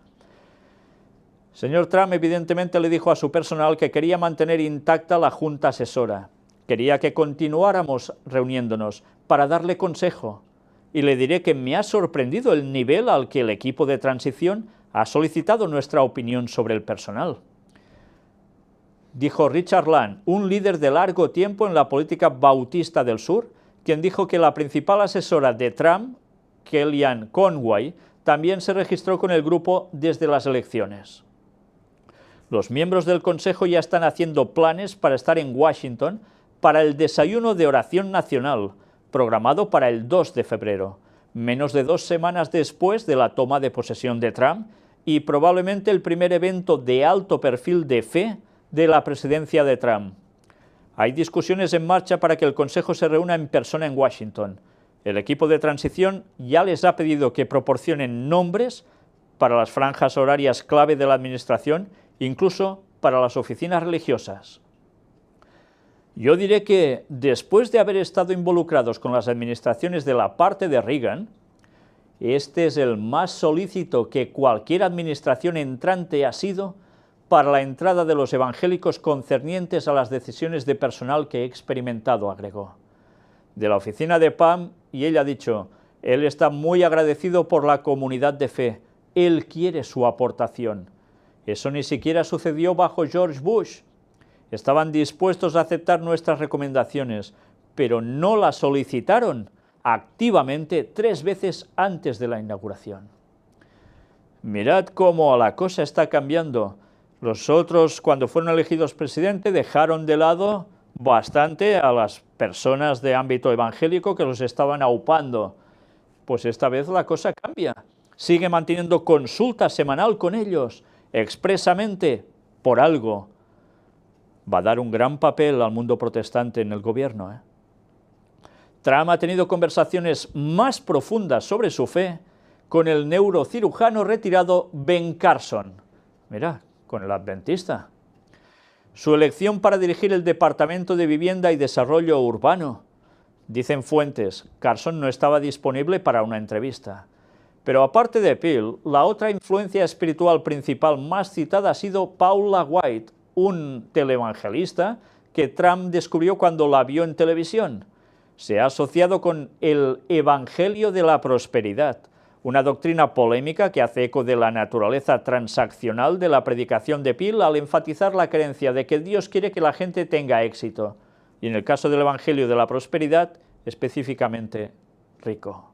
S1: Señor Trump evidentemente le dijo a su personal que quería mantener intacta la junta asesora. Quería que continuáramos reuniéndonos para darle consejo. Y le diré que me ha sorprendido el nivel al que el equipo de transición ha solicitado nuestra opinión sobre el personal. Dijo Richard Land, un líder de largo tiempo en la política bautista del sur, quien dijo que la principal asesora de Trump, Kellyanne Conway, también se registró con el grupo desde las elecciones. Los miembros del Consejo ya están haciendo planes para estar en Washington para el desayuno de oración nacional, programado para el 2 de febrero, menos de 2 semanas después de la toma de posesión de Trump y probablemente el primer evento de alto perfil de fe de la presidencia de Trump. Hay discusiones en marcha para que el Consejo se reúna en persona en Washington. El equipo de transición ya les ha pedido que proporcionen nombres para las franjas horarias clave de la administración, incluso para las oficinas religiosas. Yo diré que, después de haber estado involucrados con las administraciones de la parte de Reagan, este es el más solícito que cualquier administración entrante ha sido para la entrada de los evangélicos concernientes a las decisiones de personal que he experimentado, agregó. De la oficina de Pam, y ella ha dicho, él está muy agradecido por la comunidad de fe, él quiere su aportación. Eso ni siquiera sucedió bajo George Bush. Estaban dispuestos a aceptar nuestras recomendaciones, pero no las solicitaron activamente 3 veces antes de la inauguración. Mirad cómo la cosa está cambiando. Los otros, cuando fueron elegidos presidente, dejaron de lado bastante a las personas de ámbito evangélico que los estaban aupando. Pues esta vez la cosa cambia. Sigue manteniendo consulta semanal con ellos, expresamente, por algo. Va a dar un gran papel al mundo protestante en el gobierno. Trump ha tenido conversaciones más profundas sobre su fe con el neurocirujano retirado Ben Carson. Mira, con el adventista. Su elección para dirigir el Departamento de Vivienda y Desarrollo Urbano. Dicen fuentes, Carson no estaba disponible para una entrevista. Pero aparte de Peel, la otra influencia espiritual principal más citada ha sido Paula White, un televangelista que Trump descubrió cuando la vio en televisión. Se ha asociado con el Evangelio de la Prosperidad, una doctrina polémica que hace eco de la naturaleza transaccional de la predicación de Peel al enfatizar la creencia de que Dios quiere que la gente tenga éxito, y en el caso del Evangelio de la Prosperidad, específicamente rico.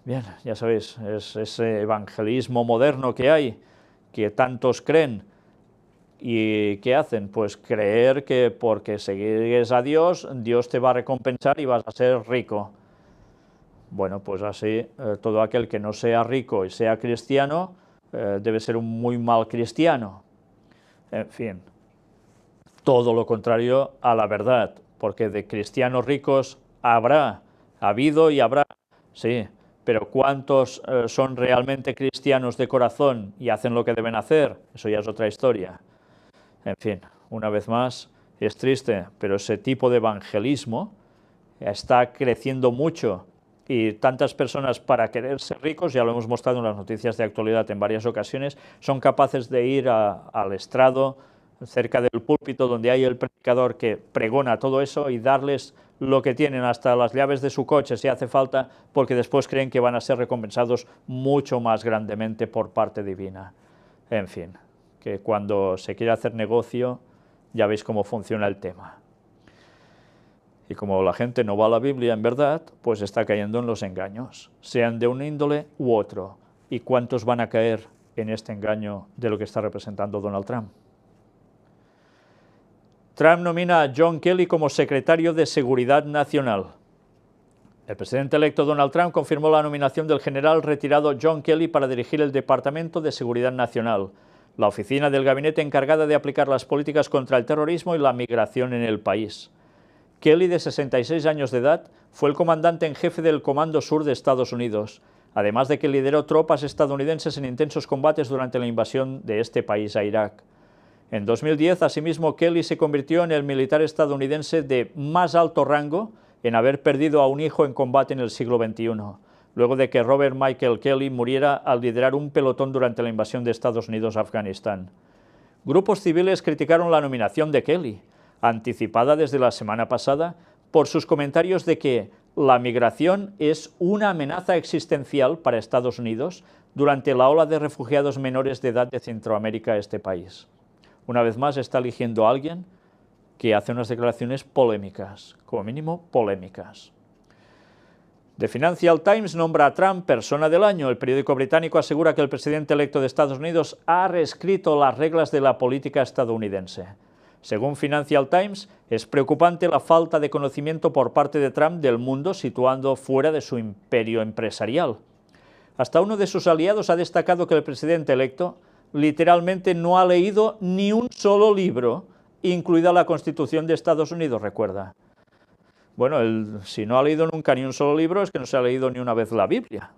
S1: Bien, ya sabéis, es ese evangelismo moderno que hay, que tantos creen. ¿Y qué hacen? Pues creer que porque sigues a Dios, Dios te va a recompensar y vas a ser rico. Bueno, pues así, todo aquel que no sea rico y sea cristiano, debe ser un muy mal cristiano. En fin, todo lo contrario a la verdad, porque de cristianos ricos ha habido y habrá, sí, pero ¿cuántos son realmente cristianos de corazón y hacen lo que deben hacer? Eso ya es otra historia. En fin, una vez más, es triste, pero ese tipo de evangelismo está creciendo mucho y tantas personas para querer ser ricos, ya lo hemos mostrado en las noticias de actualidad en varias ocasiones, son capaces de ir al estrado, cerca del púlpito donde hay el predicador que pregona todo eso y darles lo que tienen, hasta las llaves de su coche si hace falta, porque después creen que van a ser recompensados mucho más grandemente por parte divina. En fin, que cuando se quiere hacer negocio ya veis cómo funciona el tema. Y como la gente no va a la Biblia en verdad, pues está cayendo en los engaños, sean de un índole u otro. ¿Y cuántos van a caer en este engaño de lo que está representando Donald Trump? Trump nomina a John Kelly como secretario de Seguridad Nacional. El presidente electo Donald Trump confirmó la nominación del general retirado John Kelly para dirigir el Departamento de Seguridad Nacional, la oficina del gabinete encargada de aplicar las políticas contra el terrorismo y la migración en el país. Kelly, de 66 años de edad, fue el comandante en jefe del Comando Sur de Estados Unidos, además de que lideró tropas estadounidenses en intensos combates durante la invasión de este país a Irak. En 2010, asimismo, Kelly se convirtió en el militar estadounidense de más alto rango en haber perdido a un hijo en combate en el siglo XXI, luego de que Robert Michael Kelly muriera al liderar un pelotón durante la invasión de Estados Unidos a Afganistán. Grupos civiles criticaron la nominación de Kelly, anticipada desde la semana pasada, por sus comentarios de que la migración es una amenaza existencial para Estados Unidos durante la ola de refugiados menores de edad de Centroamérica a este país. Una vez más está eligiendo a alguien que hace unas declaraciones polémicas, como mínimo polémicas. The Financial Times nombra a Trump persona del año. El periódico británico asegura que el presidente electo de Estados Unidos ha reescrito las reglas de la política estadounidense. Según Financial Times, es preocupante la falta de conocimiento por parte de Trump del mundo situando fuera de su imperio empresarial. Hasta uno de sus aliados ha destacado que el presidente electo literalmente no ha leído ni un solo libro, incluida la Constitución de Estados Unidos, recuerda. Bueno, si no ha leído nunca ni un solo libro, es que no se ha leído ni una vez la Biblia.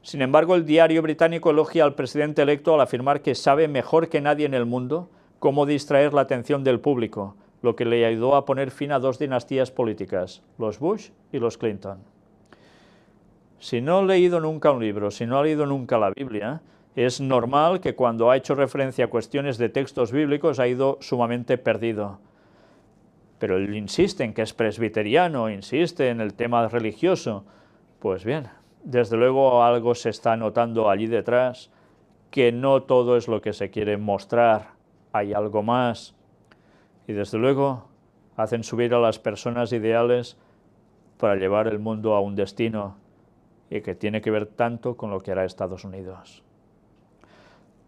S1: Sin embargo, el diario británico elogia al presidente electo al afirmar que sabe mejor que nadie en el mundo cómo distraer la atención del público, lo que le ayudó a poner fin a dos dinastías políticas, los Bush y los Clinton. Si no ha leído nunca un libro, si no ha leído nunca la Biblia, es normal que cuando ha hecho referencia a cuestiones de textos bíblicos ha ido sumamente perdido. Pero él insiste en que es presbiteriano, insiste en el tema religioso. Pues bien, desde luego algo se está notando allí detrás, que no todo es lo que se quiere mostrar, hay algo más. Y desde luego hacen subir a las personas ideales para llevar el mundo a un destino y que tiene que ver tanto con lo que hará Estados Unidos.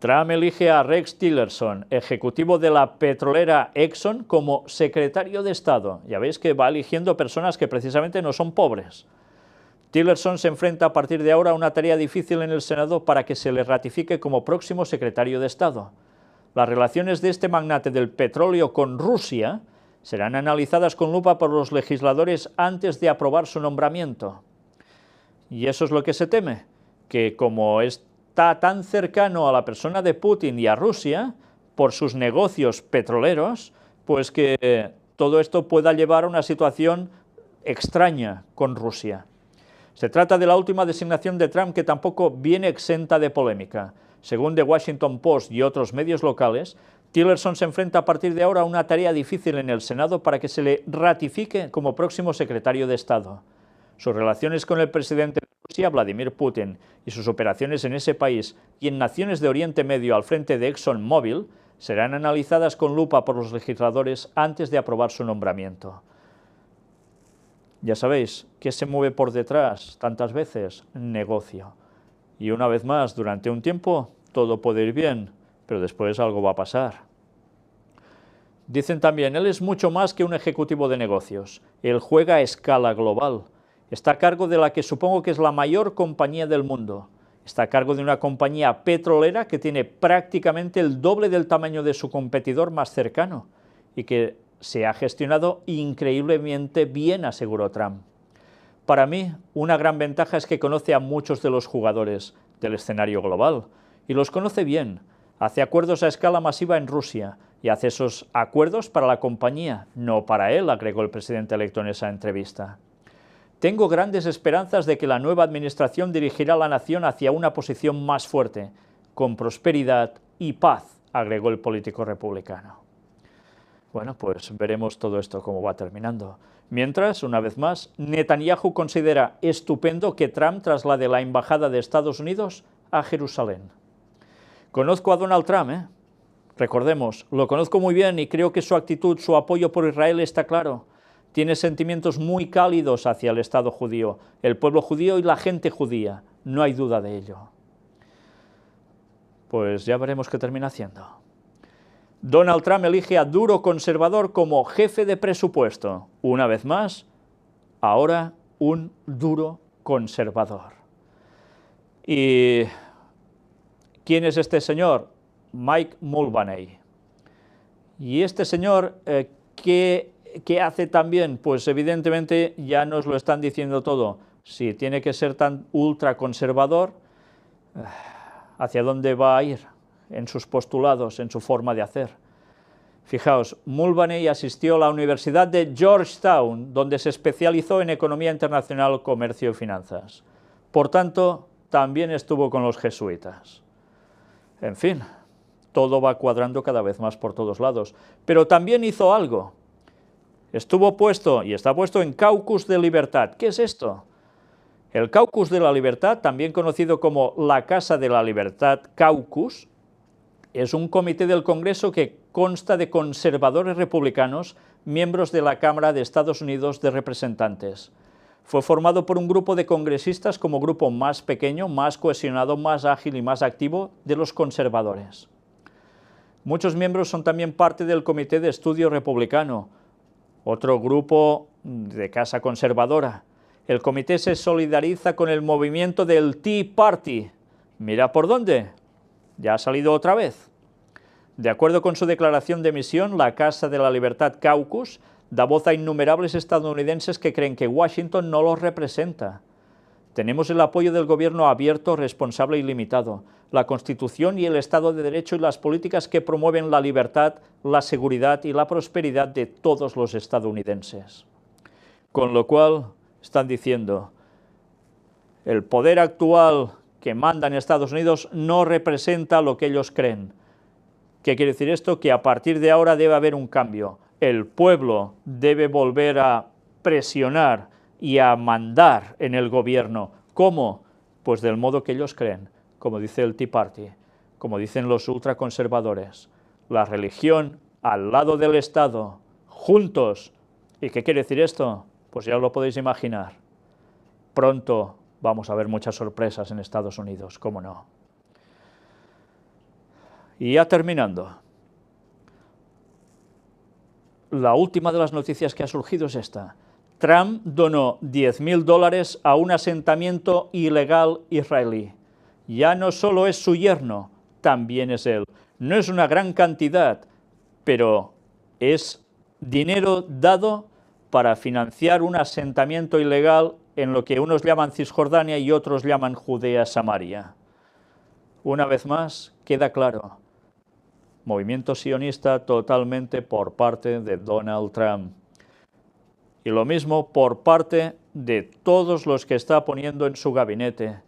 S1: Trump elige a Rex Tillerson, ejecutivo de la petrolera Exxon, como secretario de Estado. Ya veis que va eligiendo personas que precisamente no son pobres. Tillerson se enfrenta a partir de ahora a una tarea difícil en el Senado para que se le ratifique como próximo secretario de Estado. Las relaciones de este magnate del petróleo con Rusia serán analizadas con lupa por los legisladores antes de aprobar su nombramiento. Y eso es lo que se teme, que como está tan cercano a la persona de Putin y a Rusia, por sus negocios petroleros, pues que todo esto pueda llevar a una situación extraña con Rusia. Se trata de la última designación de Trump que tampoco viene exenta de polémica. Según The Washington Post y otros medios locales, Tillerson se enfrenta a partir de ahora a una tarea difícil en el Senado para que se le ratifique como próximo secretario de Estado. Sus relaciones con el presidente de Rusia, Vladimir Putin, y sus operaciones en ese país y en naciones de Oriente Medio al frente de ExxonMobil serán analizadas con lupa por los legisladores antes de aprobar su nombramiento. Ya sabéis, ¿qué se mueve por detrás tantas veces? Negocio. Y una vez más, durante un tiempo, todo puede ir bien, pero después algo va a pasar. Dicen también, él es mucho más que un ejecutivo de negocios. Él juega a escala global. Está a cargo de la que supongo que es la mayor compañía del mundo. Está a cargo de una compañía petrolera que tiene prácticamente el doble del tamaño de su competidor más cercano y que se ha gestionado increíblemente bien, aseguró Trump. Para mí, una gran ventaja es que conoce a muchos de los jugadores del escenario global y los conoce bien. Hace acuerdos a escala masiva en Rusia y hace esos acuerdos para la compañía, no para él, agregó el presidente electo en esa entrevista. Tengo grandes esperanzas de que la nueva administración dirigirá a la nación hacia una posición más fuerte, con prosperidad y paz, agregó el político republicano. Bueno, pues veremos todo esto cómo va terminando. Mientras, una vez más, Netanyahu considera estupendo que Trump traslade la embajada de Estados Unidos a Jerusalén. Conozco a Donald Trump, recordemos, lo conozco muy bien y creo que su actitud, su apoyo por Israel está claro. Tiene sentimientos muy cálidos hacia el Estado judío, el pueblo judío y la gente judía, no hay duda de ello. Pues ya veremos qué termina haciendo. Donald Trump elige a duro conservador como jefe de presupuesto. Una vez más, ahora un duro conservador. ¿Y quién es este señor? Mike Mulvaney. ¿Y este señor qué hace también? Pues evidentemente ya nos lo están diciendo todo. Si tiene que ser tan ultraconservador, ¿hacia dónde va a ir en sus postulados, en su forma de hacer? Fijaos, Mulvaney asistió a la Universidad de Georgetown, donde se especializó en economía internacional, comercio y finanzas. Por tanto, también estuvo con los jesuitas. En fin, todo va cuadrando cada vez más por todos lados. Pero también hizo algo. Estuvo puesto y está puesto en Caucus de Libertad. ¿Qué es esto? El Caucus de la Libertad, también conocido como la Casa de la Libertad Caucus, es un comité del Congreso que consta de conservadores republicanos, miembros de la Cámara de Estados Unidos de Representantes. Fue formado por un grupo de congresistas como grupo más pequeño, más cohesionado, más ágil y más activo de los conservadores. Muchos miembros son también parte del Comité de Estudio Republicano, otro grupo de casa conservadora. El comité se solidariza con el movimiento del Tea Party. Mira por dónde, ya ha salido otra vez. De acuerdo con su declaración de misión, la Casa de la Libertad Caucus da voz a innumerables estadounidenses que creen que Washington no los representa. Tenemos el apoyo del gobierno abierto, responsable y limitado, la Constitución y el Estado de Derecho y las políticas que promueven la libertad, la seguridad y la prosperidad de todos los estadounidenses. Con lo cual, están diciendo, el poder actual que manda en Estados Unidos no representa lo que ellos creen. ¿Qué quiere decir esto? Que a partir de ahora debe haber un cambio. El pueblo debe volver a presionar y a mandar en el gobierno. ¿Cómo? Pues del modo que ellos creen, como dice el Tea Party, como dicen los ultraconservadores. La religión al lado del Estado, juntos. ¿Y qué quiere decir esto? Pues ya lo podéis imaginar. Pronto vamos a ver muchas sorpresas en Estados Unidos, ¿cómo no? Y ya terminando, la última de las noticias que ha surgido es esta. Trump donó $10.000 a un asentamiento ilegal israelí. Ya no solo es su yerno, también es él. No es una gran cantidad, pero es dinero dado para financiar un asentamiento ilegal en lo que unos llaman Cisjordania y otros llaman Judea-Samaria. Una vez más, queda claro. Movimiento sionista totalmente por parte de Donald Trump. Y lo mismo por parte de todos los que está poniendo en su gabinete.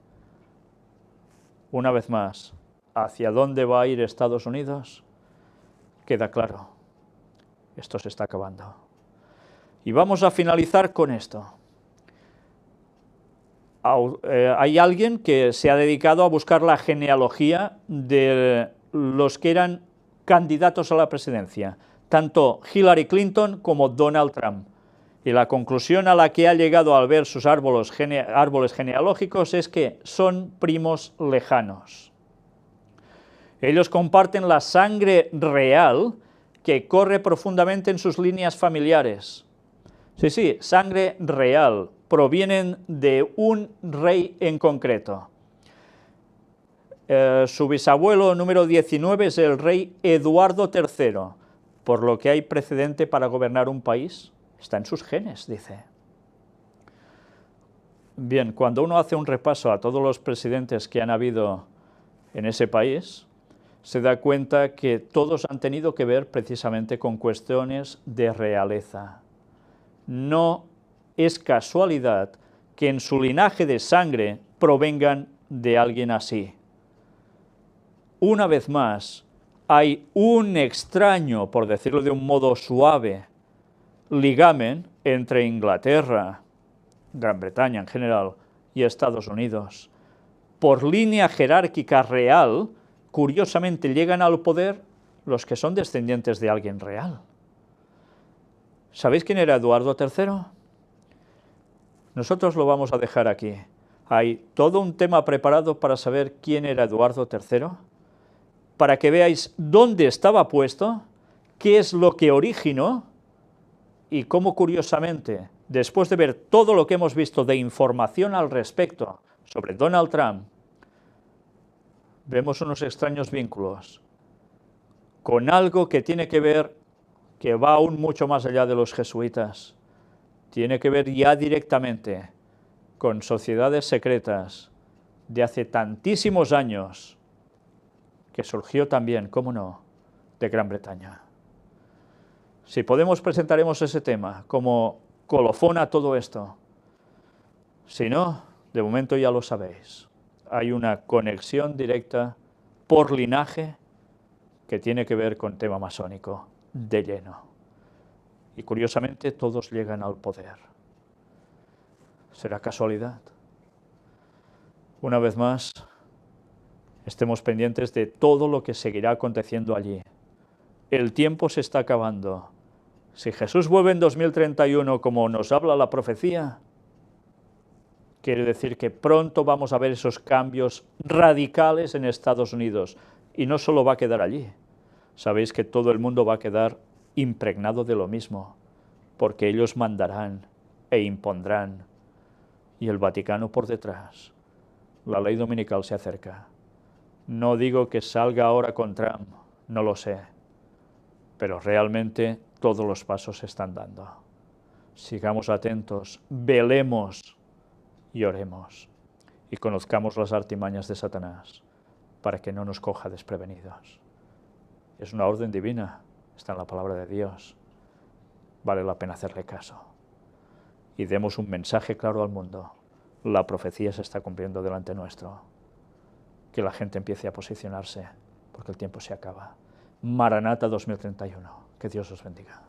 S1: Una vez más, ¿hacia dónde va a ir Estados Unidos? Queda claro, esto se está acabando. Y vamos a finalizar con esto. Hay alguien que se ha dedicado a buscar la genealogía de los que eran candidatos a la presidencia, tanto Hillary Clinton como Donald Trump. Y la conclusión a la que ha llegado al ver sus árboles genealógicos es que son primos lejanos. Ellos comparten la sangre real que corre profundamente en sus líneas familiares. Sí, sangre real. Provienen de un rey en concreto. Su bisabuelo número 19 es el rey Eduardo III, por lo que hay precedente para gobernar un país. Está en sus genes, dice. Bien, cuando uno hace un repaso a todos los presidentes que han habido en ese país, se da cuenta que todos han tenido que ver precisamente con cuestiones de realeza. No es casualidad que en su linaje de sangre provengan de alguien así. Una vez más, hay un extraño, por decirlo de un modo suave, ligamen entre Inglaterra, Gran Bretaña en general, y Estados Unidos. Por línea jerárquica real, curiosamente llegan al poder los que son descendientes de alguien real. ¿Sabéis quién era Eduardo III? Nosotros lo vamos a dejar aquí. Hay todo un tema preparado para saber quién era Eduardo III, para que veáis dónde estaba puesto, qué es lo que originó y cómo, curiosamente, después de ver todo lo que hemos visto de información al respecto sobre Donald Trump, vemos unos extraños vínculos con algo que tiene que ver, que va aún mucho más allá de los jesuitas. Tiene que ver ya directamente con sociedades secretas de hace tantísimos años, que surgió también, cómo no, de Gran Bretaña. Si podemos, presentaremos ese tema como colofón a todo esto. Si no, de momento ya lo sabéis. Hay una conexión directa por linaje que tiene que ver con tema masónico, de lleno. Y curiosamente todos llegan al poder. ¿Será casualidad? Una vez más, estemos pendientes de todo lo que seguirá aconteciendo allí. El tiempo se está acabando. Si Jesús vuelve en 2031 como nos habla la profecía, quiere decir que pronto vamos a ver esos cambios radicales en Estados Unidos. Y no solo va a quedar allí. Sabéis que todo el mundo va a quedar impregnado de lo mismo, porque ellos mandarán e impondrán, y el Vaticano por detrás. La ley dominical se acerca. No digo que salga ahora con Trump, no lo sé, pero realmente todos los pasos se están dando. Sigamos atentos, velemos y oremos, y conozcamos las artimañas de Satanás, para que no nos coja desprevenidos. Es una orden divina, está en la palabra de Dios. Vale la pena hacerle caso. Y demos un mensaje claro al mundo. La profecía se está cumpliendo delante nuestro. Que la gente empiece a posicionarse, porque el tiempo se acaba. Maranata 2031. Que Dios os bendiga.